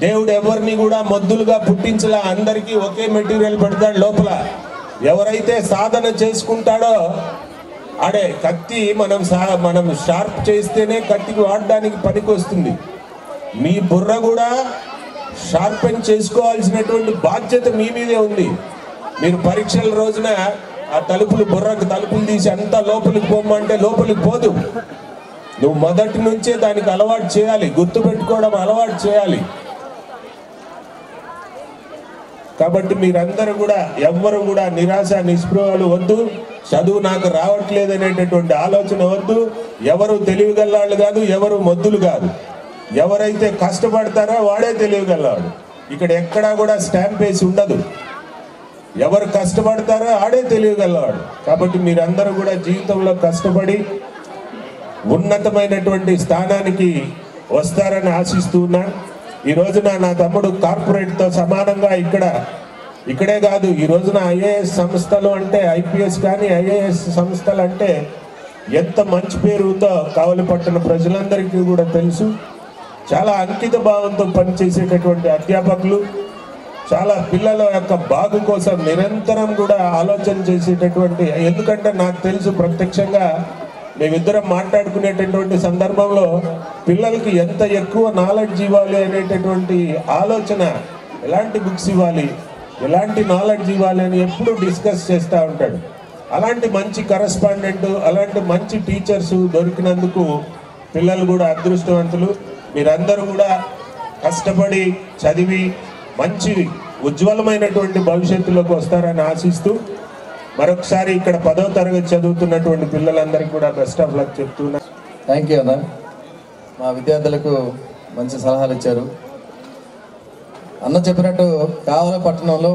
దేవుడు ఎవరిని కూడా మొద్దులుగా పుట్టించలా. అందరికీ ఒకే మెటీరియల్ పెడతాడు లోపల. ఎవరైతే సాధన చేసుకుంటాడో ఆడే కత్తి మనం షార్ప్ చేస్తేనే కత్తికి వాడడానికి పనికి వస్తుంది. మీ బుర్ర కూడా షార్పెన్ చేసుకోవాల్సినటువంటి బాధ్యత మీ మీదే ఉంది. మీరు పరీక్షల రోజున ఆ బుర్రకు తలుపులు తీసి అంతా లోపలికి పోమంటే లోపలికి పోదు. నువ్వు మొదటి నుంచే దానికి అలవాటు చేయాలి, గుర్తుపెట్టుకోవడం అలవాటు చేయాలి. కాబట్టి మీరందరూ కూడా ఎవ్వరు కూడా నిరాశ నిస్పృహలు వద్దు. చదువు నాకు రావట్లేదు అనేటటువంటి ఆలోచన వద్దు. ఎవరు తెలివిగలవాళ్ళు కాదు, ఎవరు మొద్దులు కాదు. ఎవరైతే కష్టపడతారో వాడే తెలియగలవాడు. ఇక్కడ ఎక్కడా కూడా స్టాంప్ వేసి ఉండదు. ఎవరు కష్టపడతారో ఆడే తెలియగలవాడు. కాబట్టి మీరందరూ కూడా జీవితంలో కష్టపడి ఉన్నతమైనటువంటి స్థానానికి వస్తారని ఆశిస్తూ ఉన్నాను. ఈ రోజున నా తమ్ముడు కార్పొరేట్తో సమానంగా ఇక్కడే కాదు, ఈ రోజున ఐఏఎస్ సంస్థలు అంటే ఐపీఎస్ కానీ ఐఏఎస్ సంస్థలు అంటే ఎంత మంచి పేరు ఉందో కావలిపట్టణ ప్రజలందరికీ కూడా తెలుసు. చాలా అంకిత భావంతో పనిచేసేటటువంటి అధ్యాపకులు, చాలా పిల్లల యొక్క బాగు కోసం నిరంతరం కూడా ఆలోచన చేసేటటువంటి, ఎందుకంటే నాకు తెలుసు ప్రత్యక్షంగా మేమిద్దరం మాట్లాడుకునేటటువంటి సందర్భంలో పిల్లలకి ఎంత ఎక్కువ నాలెడ్జ్ ఇవ్వాలి అనేటటువంటి ఆలోచన, ఎలాంటి బుక్స్ ఇవ్వాలి, ఎలాంటి నాలెడ్జ్ ఇవ్వాలి అని ఎప్పుడూ డిస్కస్ చేస్తూ ఉంటాడు. అలాంటి మంచి కరెస్పాండెంట్, అలాంటి మంచి టీచర్స్ దొరికినందుకు పిల్లలు కూడా అదృష్టవంతులు. మీరందరూ కూడా కష్టపడి చదివి మంచి ఉజ్వలమైనటువంటి భవిష్యత్తులోకి వస్తారని ఆశిస్తూ మరొకసారి ఇక్కడ 10వ తరగతి చదువుతున్నటువంటి పిల్లలందరికీ కూడా బెస్ట్ ఆఫ్ లక్ చెప్తున్నా. థ్యాంక్ యూ అన్న. మా విద్యార్థులకు మంచి సలహాలు ఇచ్చారు. అన్న చెప్పినట్టు కావలి పట్టణంలో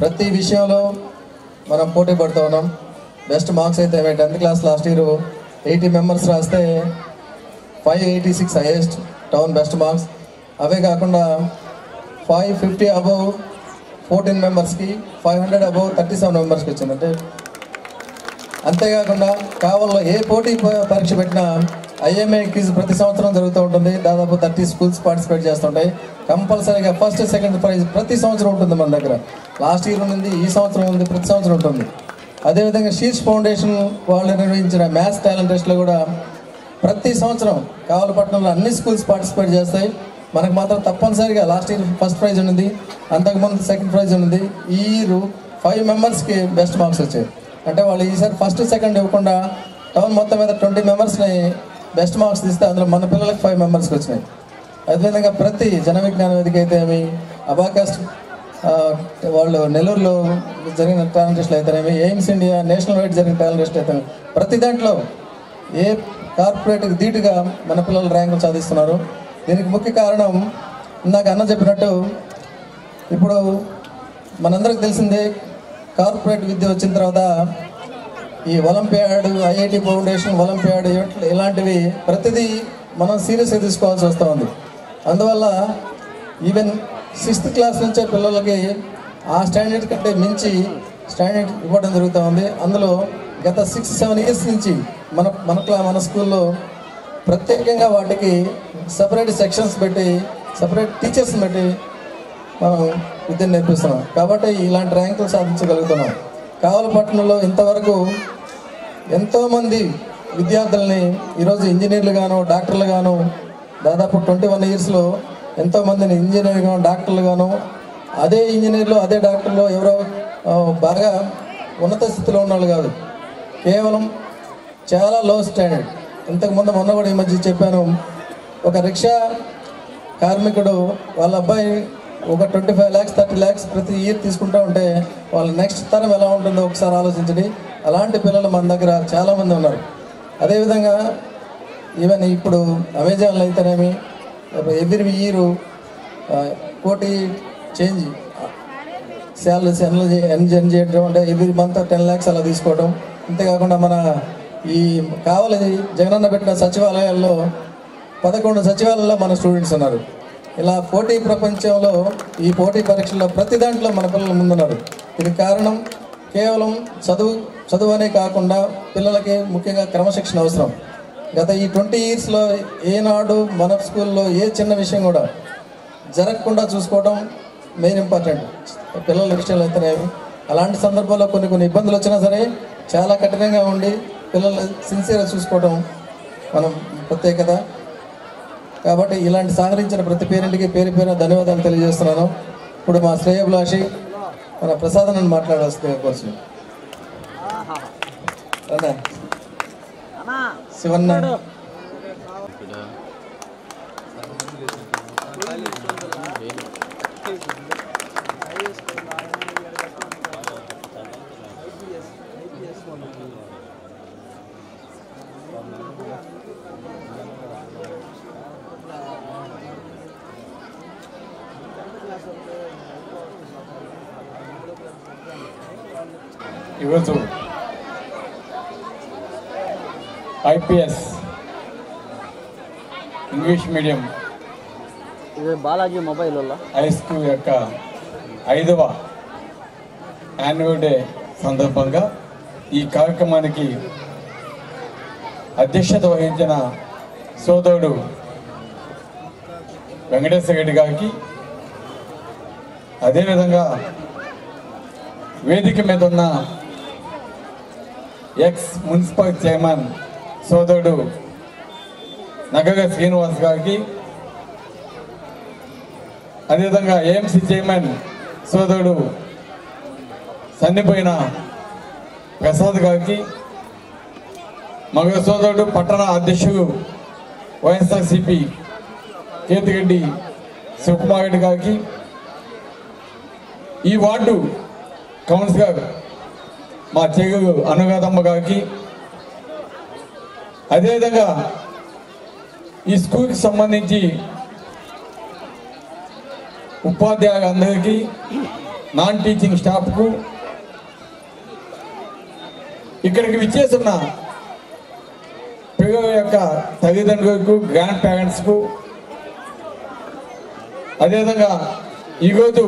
ప్రతి విషయంలో మనం పోటీ పడుతూ ఉన్నాం. బెస్ట్ మార్క్స్ అయితే 10th class last year 80 members రాస్తే 586 హైయెస్ట్ టౌన్ బెస్ట్ మార్క్స్. అవే కాకుండా 550 అబవ్ 14 మెంబర్స్కి, 500 అబవ్ 37 మెంబర్స్కి వచ్చిందంటే. అంతేకాకుండా కావల్లో ఏ పోటీ పరీక్ష పెట్టినా ఐఎంఏ క్విజ్ ప్రతి సంవత్సరం జరుగుతూ ఉంటుంది. దాదాపు 30 స్కూల్స్ పార్టిసిపేట్ చేస్తుంటాయి. కంపల్సరీగా ఫస్ట్ సెకండ్ ప్రైజ్ ప్రతి సంవత్సరం ఉంటుంది మన దగ్గర. లాస్ట్ ఇయర్ ఉంది, ఈ సంవత్సరం ఉంది, ప్రతి సంవత్సరం ఉంటుంది. అదేవిధంగా శీర్ష్ ఫౌండేషన్ వాళ్ళు నిర్వహించిన మ్యాథ్స్ టాలెంట్ టెస్ట్లో కూడా ప్రతి సంవత్సరం కావలిపట్నంలో అన్ని స్కూల్స్ పార్టిసిపేట్ చేస్తాయి. మనకు మాత్రం తప్పనిసరిగా లాస్ట్ ఇయర్ ఫస్ట్ ప్రైజ్ ఉన్నది, అంతకుముందు సెకండ్ ప్రైజ్ ఉన్నది. ఈ ఇయర్ 5 మెంబర్స్కి బెస్ట్ మార్క్స్ వచ్చాయి. అంటే వాళ్ళు ఈసారి ఫస్ట్ సెకండ్ ఇవ్వకుండా టౌన్ మొత్తం మీద 20 మెంబర్స్ని బెస్ట్ మార్క్స్ తీస్తే అందులో మన పిల్లలకు 5 మెంబర్స్కి వచ్చినాయి. అదేవిధంగా ప్రతి జన విజ్ఞాన వేదిక అయితే ఏమి, అబాకస్ వాళ్ళు నెల్లూరులో జరిగిన టాలెంట్ టెస్ట్లు అయితేనేమి, ఎయిమ్స్ ఇండియా నేషనల్ వైడ్ జరిగిన టాలెంట్ టెస్ట్ అయితే ప్రతి దాంట్లో ఏ కార్పొరేట్కి ధీటుగా మన పిల్లలు ర్యాంకులు సాధిస్తున్నారు. దీనికి ముఖ్య కారణం ఇందాక అన్న చెప్పినట్టు ఇప్పుడు మనందరికి తెలిసిందే కార్పొరేట్ విద్య వచ్చిన తర్వాత ఈ ఒలింపియాడ్, ఐఐటి ఫౌండేషన్ ఒలింపియాడ్ ఇలాంటివి ప్రతిదీ మనం సీరియస్గా తీసుకోవాల్సి వస్తూ ఉంది. అందువల్ల ఈవెన్ 6th క్లాస్ నుంచే పిల్లలకి ఆ స్టాండర్డ్ కంటే మించి స్టాండర్డ్ ఇవ్వడం జరుగుతూ ఉంది. అందులో గత 6-7 ఇయర్స్ నుంచి మన స్కూల్లో ప్రత్యేకంగా వాటికి సపరేట్ సెక్షన్స్ పెట్టి సపరేట్ టీచర్స్ని పెట్టి మనం విద్యను నేర్పిస్తున్నాం. కాబట్టి ఇలాంటి ర్యాంకులు సాధించగలుగుతున్నాం. కావలపట్నంలో ఇంతవరకు ఎంతోమంది విద్యార్థుల్ని ఈరోజు ఇంజనీర్లుగాను డాక్టర్లుగాను దాదాపు 21 ఇయర్స్లో ఎంతోమందిని ఇంజనీర్గాను డాక్టర్లుగాను, అదే ఇంజనీర్లు అదే డాక్టర్లు ఎవరో బాగా ఉన్నత స్థితిలో ఉన్నవాళ్ళు కాదు, కేవలం చాలా లో స్టాండర్డ్. ఇంతకుముందు మొన్న కూడా ఈ మధ్య చెప్పాను, ఒక రిక్షా కార్మికుడు వాళ్ళ అబ్బాయి ఒక 25 lakhs 30 lakhs ప్రతి ఇయర్ తీసుకుంటూ ఉంటే వాళ్ళ నెక్స్ట్ తరం ఎలా ఉంటుందో ఒకసారి ఆలోచించండి. అలాంటి పిల్లలు మన దగ్గర చాలామంది ఉన్నారు. అదేవిధంగా ఈవెన్ ఇప్పుడు అమెజాన్లో అయితేనేమి ఎవ్రీ ఇయర్ కోటి చేంజ్ శాలరీస్ ఎర్న్ చేయడం, అంటే ఎవ్రీ మంత్ 10 lakhs అలా తీసుకోవడం. అంతేకాకుండా మన ఈ కావలి జగనన్న పెట్టిన సచివాలయాల్లో 11 సచివాలయాల్లో మన స్టూడెంట్స్ ఉన్నారు. ఇలా పోటీ ప్రపంచంలో ఈ పోటీ పరీక్షల్లో ప్రతి దాంట్లో మన పిల్లలు ముందున్నారు. దీనికి కారణం కేవలం చదువు అనే కాకుండా పిల్లలకి ముఖ్యంగా క్రమశిక్షణ అవసరం. గత ఈ 20 ఇయర్స్లో ఏనాడు మన స్కూల్లో ఏ చిన్న విషయం కూడా జరగకుండా చూసుకోవడం మెయిన్ ఇంపార్టెంట్ పిల్లల విషయాలు అయితేనేవి. అలాంటి సందర్భాల్లో కొన్ని ఇబ్బందులు వచ్చినా సరే చాలా కఠినంగా ఉండి పిల్లలు సిన్సియర్గా చూసుకోవడం మనం ప్రత్యేకత. కాబట్టి ఇలాంటి సహకరించిన ప్రతి పేరెంట్కి పేరు ధన్యవాదాలు తెలియజేస్తున్నాను. ఇప్పుడు మా శ్రేయోభిలాషి మన ప్రసాద్ మాట్లాడాల్సింది కోసం శివన్న ఈరోజు IPS English medium Balaji mobile high school యొక్క 5వ యాన్యువల్ డే సందర్భంగా ఈ కార్యక్రమానికి అధ్యక్షత వహించిన సోదరుడు వెంకటేశ్వర రెడ్డి గారికి, అదేవిధంగా వేదిక మీద ఉన్న ఎక్స్ మున్సిపల్ చైర్మన్ సోదరుడు నగగ శ్రీనివాస్ గారికి, అదేవిధంగా ఏఎంసీ చైర్మన్ సోదరుడు సన్నిపోయిన ప్రసాద్ గారికి, మగ సోదరుడు పట్టణ అధ్యక్షుడు వైఎస్ఆర్సిపి కేతిరెడ్డి శివకుమార్ రెడ్డి గారికి, ఈ వార్డు కౌన్సిలర్ మా చెగు అనుగాదమ్మ గారికి, అదేవిధంగా ఈ స్కూల్కి సంబంధించి ఉపాధ్యాయులందరికీ, నాన్ టీచింగ్ స్టాఫ్కు, ఇక్కడికి విచ్చేస్తున్న పిల్లల యొక్క తల్లిదండ్రులకు, గ్రాండ్ పేరెంట్స్కు, అదేవిధంగా ఈరోజు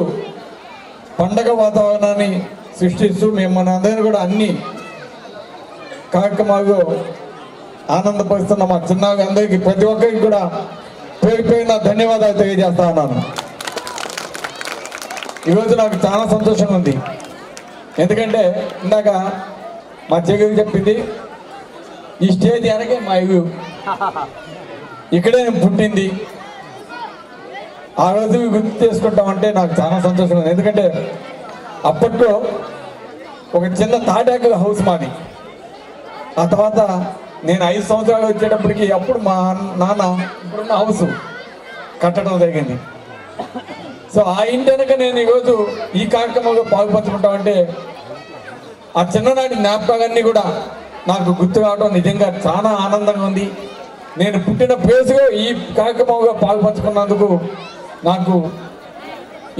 పండగ వాతావరణాన్ని సృష్టిస్తూ మేము మనందరినీ కూడా అన్ని కార్యక్రమాలు ఆనందపరుస్తున్న మా చిన్నగా అందరికీ ప్రతి ఒక్కరికి కూడా పేరుపైన ధన్యవాదాలు తెలియజేస్తా ఉన్నాను. ఈరోజు నాకు చాలా సంతోషంగా ఉంది. ఎందుకంటే ఇందాక మా చెల్లి చెప్పింది, ఈ స్టేజ్ వెనకే మా ఇల్లు, ఇక్కడే నేను పుట్టింది. ఆ రోజు గుర్తు చేసుకుంటామంటే నాకు చాలా సంతోషంగా ఉంది. ఎందుకంటే అప్పట్లో ఒక చిన్న తాటాకు హౌస్ మాది. ఆ తర్వాత నేను 5 సంవత్సరాలు వచ్చేటప్పటికి అప్పుడు మా నాన్న ఇప్పుడున్న హౌస్ కట్టడం జరిగింది. సో ఆ ఇంటి వెనక నేను ఈరోజు ఈ కార్యక్రమంలో పాల్పంచుకుంటామంటే ఆ చిన్ననాటి జ్ఞాపకాలన్నీ కూడా నాకు గుర్తు రావడం నిజంగా చాలా ఆనందంగా ఉంది. నేను పుట్టిన ప్లేస్లో ఈ కార్యక్రమంలో పాల్పంచుకున్నందుకు నాకు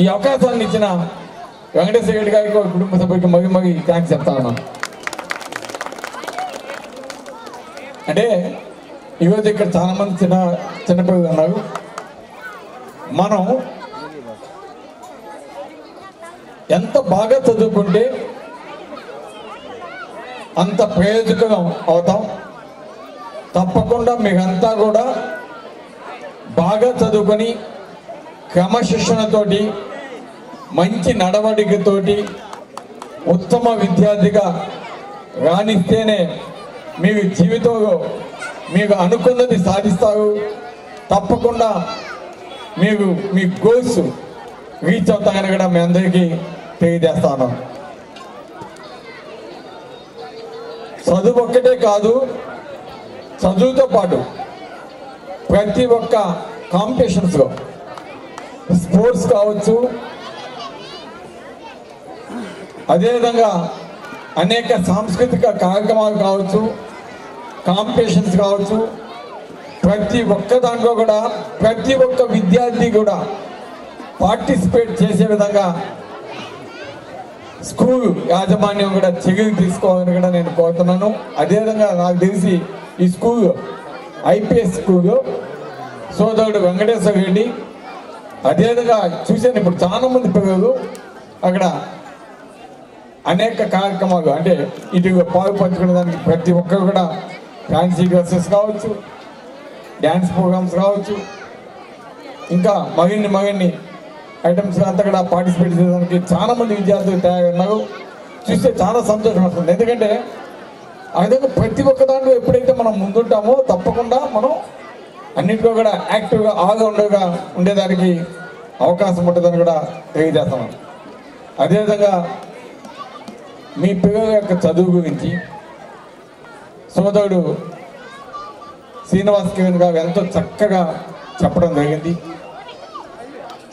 ఈ అవకాశాన్ని ఇచ్చిన వెంకటేశ్వర రెడ్డి గారికి, కుటుంబ సభ్యులకి మరీ థ్యాంక్స్ చెప్తా ఉన్నాను. అంటే ఈరోజు ఇక్కడ చాలామంది చిన్నపిల్లలు ఉన్నారు. మనం ఎంత బాగా చదువుకుంటే అంత ప్రయోజకం అవుతాం. తప్పకుండా మీరంతా కూడా బాగా చదువుకొని క్రమశిక్షణతోటి మంచి నడవడికతోటి ఉత్తమ విద్యార్థిగా రాణిస్తేనే మీకు జీవితంలో మీకు అనుకున్నది సాధిస్తారు. తప్పకుండా మీకు మీ గోల్స్ రీచ్ అవుతాయని కూడా మీ అందరికీ తెలియజేస్తాను. చదువు ఒక్కటే కాదు, చదువుతో పాటు ప్రతి ఒక్క కాంపిటీషన్స్లో స్పోర్ట్స్ కావచ్చు, అదేవిధంగా అనేక సాంస్కృతిక కార్యక్రమాలు కావచ్చు, కాంపిటీషన్స్ కావచ్చు, ప్రతి ఒక్క దాంట్లో కూడా ప్రతి ఒక్క విద్యార్థి కూడా పార్టిసిపేట్ చేసే విధంగా స్కూల్ యాజమాన్యం కూడా చర్యలు తీసుకోవాలని కూడా నేను కోరుతున్నాను. అదేవిధంగా నాకు తెలిసి ఈ స్కూల్ ఐపీఎస్ స్కూల్ సోదరుడు వెంకటేశ్వర రెడ్డి, అదేవిధంగా చూశాను ఇప్పుడు చాలామంది పిల్లలు అక్కడ అనేక కార్యక్రమాలు అంటే ఇటు పాల్పంచుకునే దానికి ప్రతి ఒక్కరు కూడా ఫ్యాన్సీ డ్రెస్సెస్ కావచ్చు, డ్యాన్స్ ప్రోగ్రామ్స్ కావచ్చు, ఇంకా మరిన్ని ఐటమ్స్ అంతా కూడా పార్టిసిపేట్ చేయడానికి చాలామంది విద్యార్థులు తయారన్నారు. చూస్తే చాలా సంతోషం వస్తుంది. ఎందుకంటే అదే ప్రతి ఒక్క దాంట్లో ఎప్పుడైతే మనం ముందుంటామో తప్పకుండా మనం అన్నింటిలో కూడా యాక్టివ్గా ఆల్రౌండర్గా ఉండేదానికి అవకాశం ఉంటుందని కూడా తెలియజేస్తున్నాను. అదేవిధంగా మీ పిల్లల యొక్క చదువు గురించి సోదరుడు శ్రీనివాస్ కిరణ్ గారు ఎంతో చక్కగా చెప్పడం జరిగింది.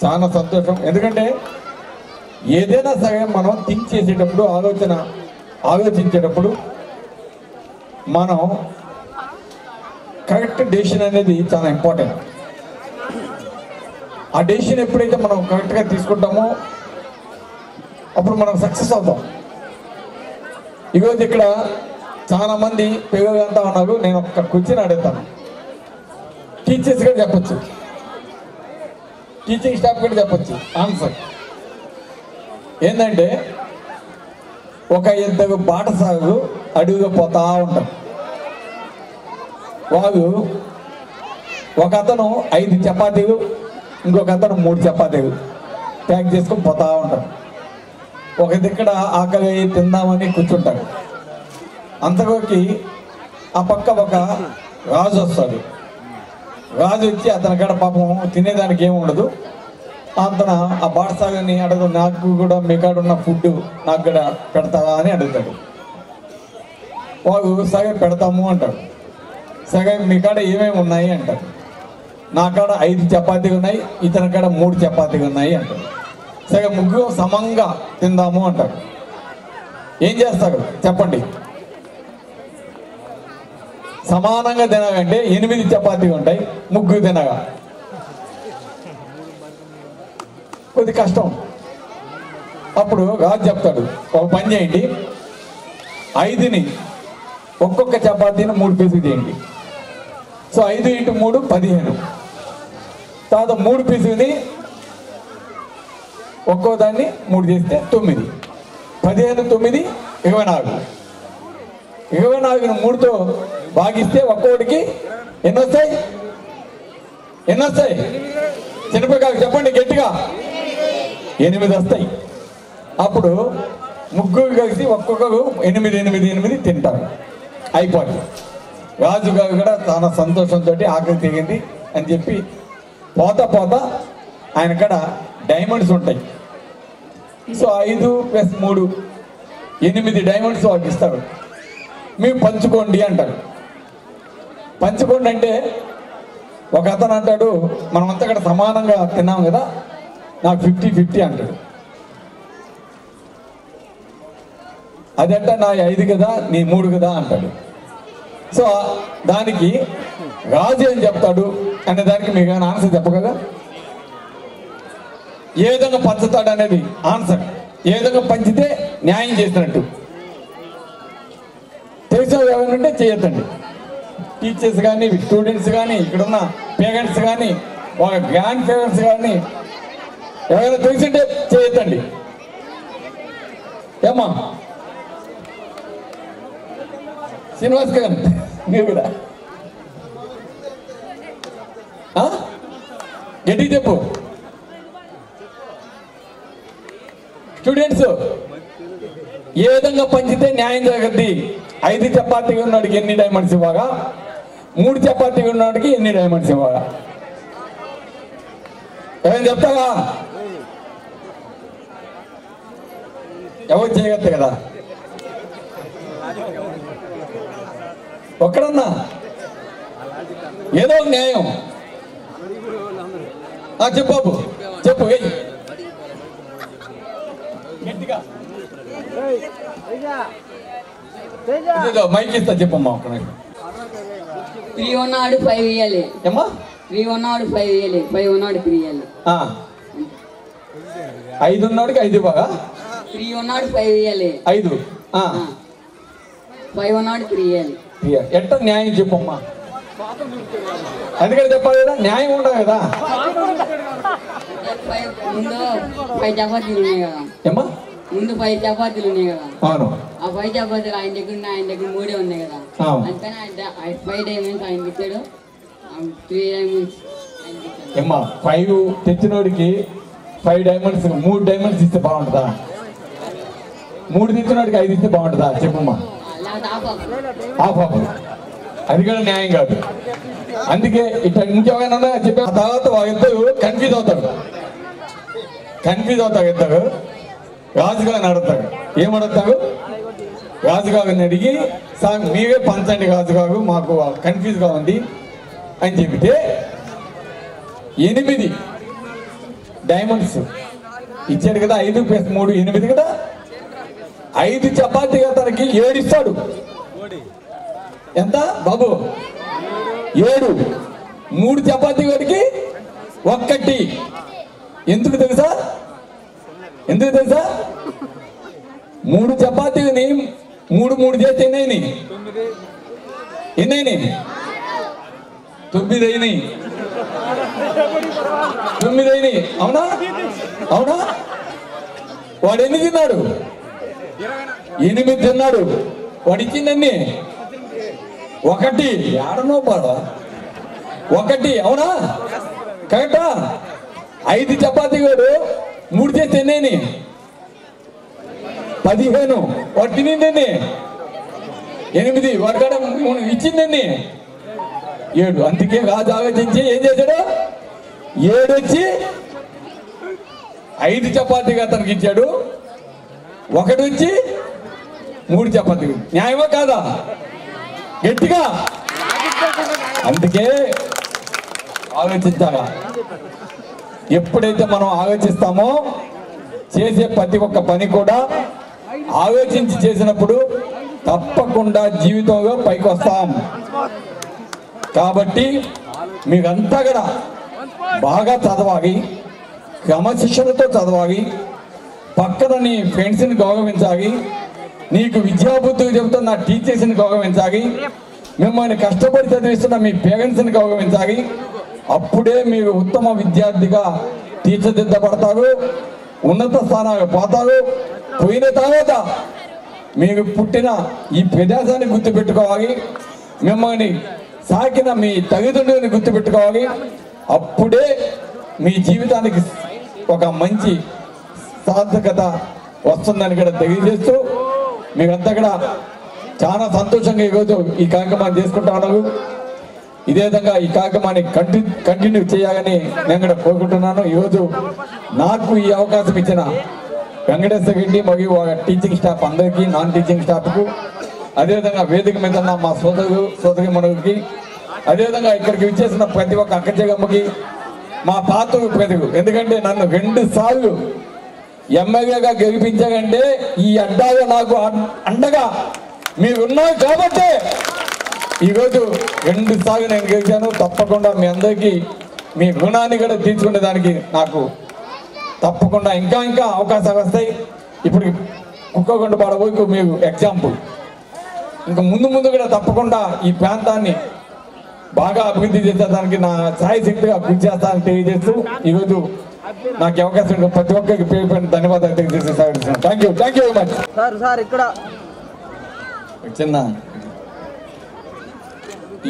చాలా సంతోషం. ఎందుకంటే ఏదైనా సరే మనం థింక్ చేసేటప్పుడు ఆలోచించేటప్పుడు మనం కరెక్ట్ డెసిషన్ అనేది చాలా ఇంపార్టెంట్. ఆ డెసిషన్ ఎప్పుడైతే మనం కరెక్ట్గా తీసుకుంటామో అప్పుడు మనం సక్సెస్ అవుతాం. ఈరోజు ఇక్కడ చాలామంది పిల్లలు అంతా ఉన్నారు. నేను ఒక క్వశ్చన్ అడుగుతాను, టీచర్స్ కూడా చెప్పచ్చు, టీచింగ్ స్టాఫ్ కూడా చెప్పచ్చు ఆన్సర్. ఏంటంటే ఒక ఇద్దరు బాటసారులు అడుగుగా పోతా ఉంటారు. వాళ్ళు ఒక అతను 5 చపాతీలు, ఇంకొక అతను 3 చపాతీలు ప్యాక్ చేసుకొని పోతా ఉంటారు. ఒక దిక్కడ ఆకలి తిందామని కూర్చుంటారు. అంతలోకి ఆ పక్క ఒక రాజు వస్తాడు. రాజు వచ్చి అతని కాడ పాపం తినేదానికి ఏమి ఉండదు. అతను ఆ బాటసారిని అడగదు, నాకు కూడా మీ కాడ ఉన్న ఫుడ్ నాకు కూడా పెడతావా అని అడుగుతాడు. వాళ్ళు సరే పెడతాము అంటారు. సరే మీ కాడ ఏమేమి ఉన్నాయి అంటారు. నా కాడ 5 చపాతీలు ఉన్నాయి, ఇతని కాడ 3 చపాతీలు ఉన్నాయి అంటారు. సరే ముగ్గురు సమంగా తిందాము అంటారు. ఏం చేస్తారు చెప్పండి? సమానంగా తినగంటే 8 చపాతీలు ఉంటాయి, ముగ్గురు తినగా కొద్ది కష్టం. అప్పుడు రాజు చెప్తాడు, ఒక పని చేయండి, 5ని ఒక్కొక్క చపాతీని 3 పీసులు చేయండి. సో 5 × 3 15. తర్వాత 3 పీసులని ఒక్కో దాన్ని 3 చేస్తే 9. 15 9 24. 24ని 3తో భాగిస్తే ఒక్కోటికి ఎన్ని వస్తాయి? చిన్నపిల్లలు చెప్పండి గట్టిగా. 8 వస్తాయి. అప్పుడు ముగ్గురు కలిసి ఒక్కొక్కరు 8 తింటారు. అయిపోతుంది. రాజుగారు కూడా చాలా సంతోషంతో ఆకలి తీరింది అని చెప్పి పోతా ఆయన కాడ డైమండ్స్ ఉంటాయి. సో 5 + 3 8 డైమండ్స్ వాళ్ళకి ఇస్తారు. మీరు పంచుకోండి అంటారు. పంచుకోండి అంటే ఒక అతను అంటాడు, మనమంతా ఇక్కడ సమానంగా తిన్నాం కదా, నాకు 50-50 అంటాడు. అదంటే నా 5 కదా, నీ 3 కదా అంటాడు. సో దానికి రాజు ఏం చెప్తాడు అనే దానికి మీకు ఆన్సర్ చెప్పగలరా? ఏ విధంగా పంచుతాడు అనేది ఆన్సర్. ఏ విధంగా పంచితే న్యాయం చేసినట్టు తెలిసిన ఎవరంటే చేయొద్దండి. టీచర్స్ కానీ స్టూడెంట్స్ కానీ ఇక్కడున్న పేరెంట్స్ కానీ వాళ్ళ గ్రాండ్ పేరెంట్స్ కానీ ఎవరైనా తెలిసింటే చేయొద్దండి. ఏమ్మా శ్రీనివాస్ గారు మీరు కూడా గట్టి చెప్పు. స్టూడెంట్స్ ఏ విధంగా పంచితే న్యాయం జరుగుద్ది? 5 చపాతీగా ఉన్నవాడికి ఎన్ని డైమండ్స్ ఇవ్వగా, 3 చపాతీగా ఉన్నవాడికి ఎన్ని డైమండ్స్ ఇవ్వగా? ఏమైనా చెప్తావా? ఎవరు చేయగలరు కదా? ఒక్కడన్నా ఏదో ఒక న్యాయం చెప్పు బాబు, చెప్పు గట్టిగా మైక్ ఇస్తా చెప్పమ్మా. ఒక 3 ఉన్నాడు 5 ఇవ్వాలి. ఏమ్మా 3 ఉన్నాడు 5 ఇవ్వాలి, 5 ఉన్నాడు 3 ఇవ్వాలి. 5 ఉన్నవాడికి 5 బాగా, 3 ఉన్నాడు 5 ఇవ్వాలి, 5 5 ఉన్నాడు 3 ఇవ్వాలి. ఎట్ట న్యాయం చెప్పమ్మా. అందుకని చెప్పాలి కదా, న్యాయం ఉండదు కదా. ముందు 5 చపాతీలు ఉన్నాయి కదా, ఏమ్మా ముందు 5 చపాతీలు ఉన్నాయి కదా. అవును, ఆ 5 చపాతీలు ఆయన దగ్గర 3 ఉన్నాయి కదా. అందుకని 5 డైమండ్స్ ఆయనకి ఇచ్చాడు, 3 డైమండ్స్ ఆయనకి ఇచ్చాడు. ఏమ్మా 5 తెచ్చినోడికి 5 డైమండ్స్ 3 డైమండ్స్ ఇస్తే బాగుంటుందా? 3 తెచ్చినోడికి 5 ఇస్తే బాగుంటుందా చెప్పమ్మా? అది కూడా న్యాయం కాదు. అందుకే ఇట్లా ఇంకేమైనా చెప్పే తర్వాత వాళ్ళిద్దరు కన్ఫ్యూజ్ అవుతారు. ఇద్దరు రాజుగారిని అడుగుతాడు. ఏమడుగుతాడు? రాజుగారిని అడిగి సార్ మీరే పంచండి రాజుగారు, మాకు కన్ఫ్యూజ్గా ఉంది అని చెబితే 8 డైమండ్స్ ఇచ్చాడు కదా. 5 + 3 8 కదా. 5 చపాతీగా తనకి 7 ఇస్తాడు. ఎంత బాబు? 7. 3 చపాతీ వాడికి 1. ఎందుకు తెలుసా? 3 చపాతీని 3 చేస్తే ఎన్నైనాయి? 9 అయినాయి. అవునా? వాడు ఎన్ని తిన్నాడు? 8 తిన్నాడు. వాడు ఇచ్చిందన్ని 1. ఏడనో పాడా 1. అవునా? కరెక్టా? 5 చపాతీ వాడు 3 చేస్తే ఎన్ని? 15. వాడు తినిందండి 8. వాడి కాడ ఇచ్చిందండి 7. అందుకే రాజు ఆలోచించి ఏం చేశాడు? 7 వచ్చి 5 చపాతీగా అతనికి ఇచ్చాడు, 1 వచ్చి 3 చపాతీ. న్యాయమా కాదా? గట్టిగా. అందుకే ఆలోచించాలా. ఎప్పుడైతే మనం ఆలోచిస్తామో చేసే ప్రతి ఒక్క పని కూడా ఆలోచించి చేసినప్పుడు తప్పకుండా జీవితంలో పైకి వస్తాం. కాబట్టి మీరంతా కూడా బాగా చదవాలి, క్రమశిక్షణతో చదవాలి, పక్కన నీ ఫ్రెండ్స్ని గౌరవించాలి, నీకు విద్యాబుద్ధులు చెబుతున్న టీచర్స్ని గౌరవించాలి, మిమ్మల్ని కష్టపడి చదివిస్తున్న మీ పేరెంట్స్ని గౌరవించాలి. అప్పుడే మీరు ఉత్తమ విద్యార్థిగా తీర్చిదిద్దబడతారు, ఉన్నత స్థానాలకు పోతారు. పోయిన తర్వాత మీరు పుట్టిన ఈ ప్రదేశాన్ని గుర్తుపెట్టుకోవాలి, మిమ్మల్ని సాకిన మీ తల్లిదండ్రులని గుర్తుపెట్టుకోవాలి. అప్పుడే మీ జీవితానికి ఒక మంచి సార్థకత వస్తుందని కూడా తెలియజేస్తూ మీరంతా కూడా చాలా సంతోషంగా ఈరోజు ఈ కార్యక్రమాన్ని చేసుకుంటా ఉన్నారు. ఇదే విధంగా ఈ కార్యక్రమాన్ని కంటిన్యూ చేయాలని నేను కూడా కోరుకుంటున్నాను. ఈరోజు నాకు ఈ అవకాశం ఇచ్చిన వెంకటేశ్వర రెడ్డి మరియు టీచింగ్ స్టాఫ్ అందరికీ, నాన్ టీచింగ్ స్టాఫ్కు, అదేవిధంగా వేదిక మీద ఉన్న మా సోదరి మనుకి, అదేవిధంగా ఇక్కడికి విచ్చేసిన ప్రతి ఒక్క అక్కచెగమ్మకి, మా పాత్రకు ప్రతికు. ఎందుకంటే నన్ను 2 సార్లు ఎమ్మెల్యేగా గెలిపించారంటే ఈ అడ్డాగా నాకు అండగా మీరు ఉన్నారు కాబట్టి ఈరోజు 2 సార్లు నేను గెలిచాను. తప్పకుండా మీ అందరికీ మీ రుణాన్ని కూడా తీర్చుకునే దానికి నాకు తప్పకుండా ఇంకా అవకాశాలు వస్తాయి. ఇప్పుడు కుక్కకొండ పాడబోకు మీకు ఎగ్జాంపుల్. ఇంకా ముందు కూడా తప్పకుండా ఈ ప్రాంతాన్ని బాగా అభివృద్ధి చేసేదానికి నా సాయి శక్తిగా కృషి చేస్తానని తెలియజేస్తూ ఈరోజు నాకు అవకాశం ప్రతి ఒక్కరికి పేరు పైన ధన్యవాదాలు తెలియజేస్తాను. Thank you very much. Sir ఇక్కడ చిన్న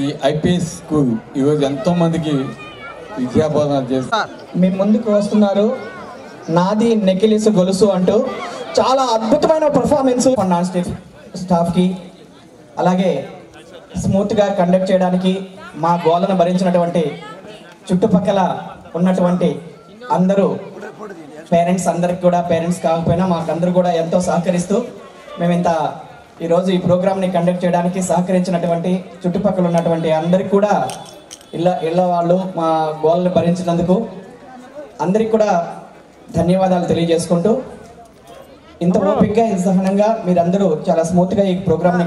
ఈ ఐపీఎస్ స్కూల్ ఈరోజు ఎంతో మందికి విద్యాబోధన చేస్తారు. మీ ముందుకు వస్తున్నారు నాది నెకిలిసు గొలుసు అంటూ చాలా అద్భుతమైన పర్ఫార్మెన్స్ నాన్ స్టాఫ్కి, అలాగే స్మూత్గా కండక్ట్ చేయడానికి మా గోలను భరించినటువంటి చుట్టుపక్కల ఉన్నటువంటి అందరూ పేరెంట్స్, అందరికి కూడా పేరెంట్స్ కాకపోయినా మాకందరూ కూడా ఎంతో సహకరిస్తూ మేము ఈరోజు ఈ ప్రోగ్రామ్ని కండక్ట్ చేయడానికి సహకరించినటువంటి చుట్టుపక్కల ఉన్నటువంటి అందరికి కూడా ఇళ్ళ వాళ్ళు మా గోల్ని భరించినందుకు అందరికి కూడా ధన్యవాదాలు తెలియజేసుకుంటూ, ఇంత ఓపికగా ఇంత సహనంగా మీరందరూ చాలా స్మూత్గా ఈ ప్రోగ్రామ్ని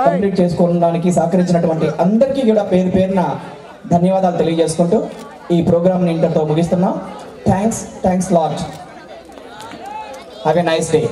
కంప్లీట్ చేసుకోవడానికి సహకరించినటువంటి అందరికీ కూడా పేరు పేరున ధన్యవాదాలు తెలియజేసుకుంటూ ఈ ప్రోగ్రామ్ని ఇంతతో ముగిస్తున్నాం. Thanks lot. Have a nice day.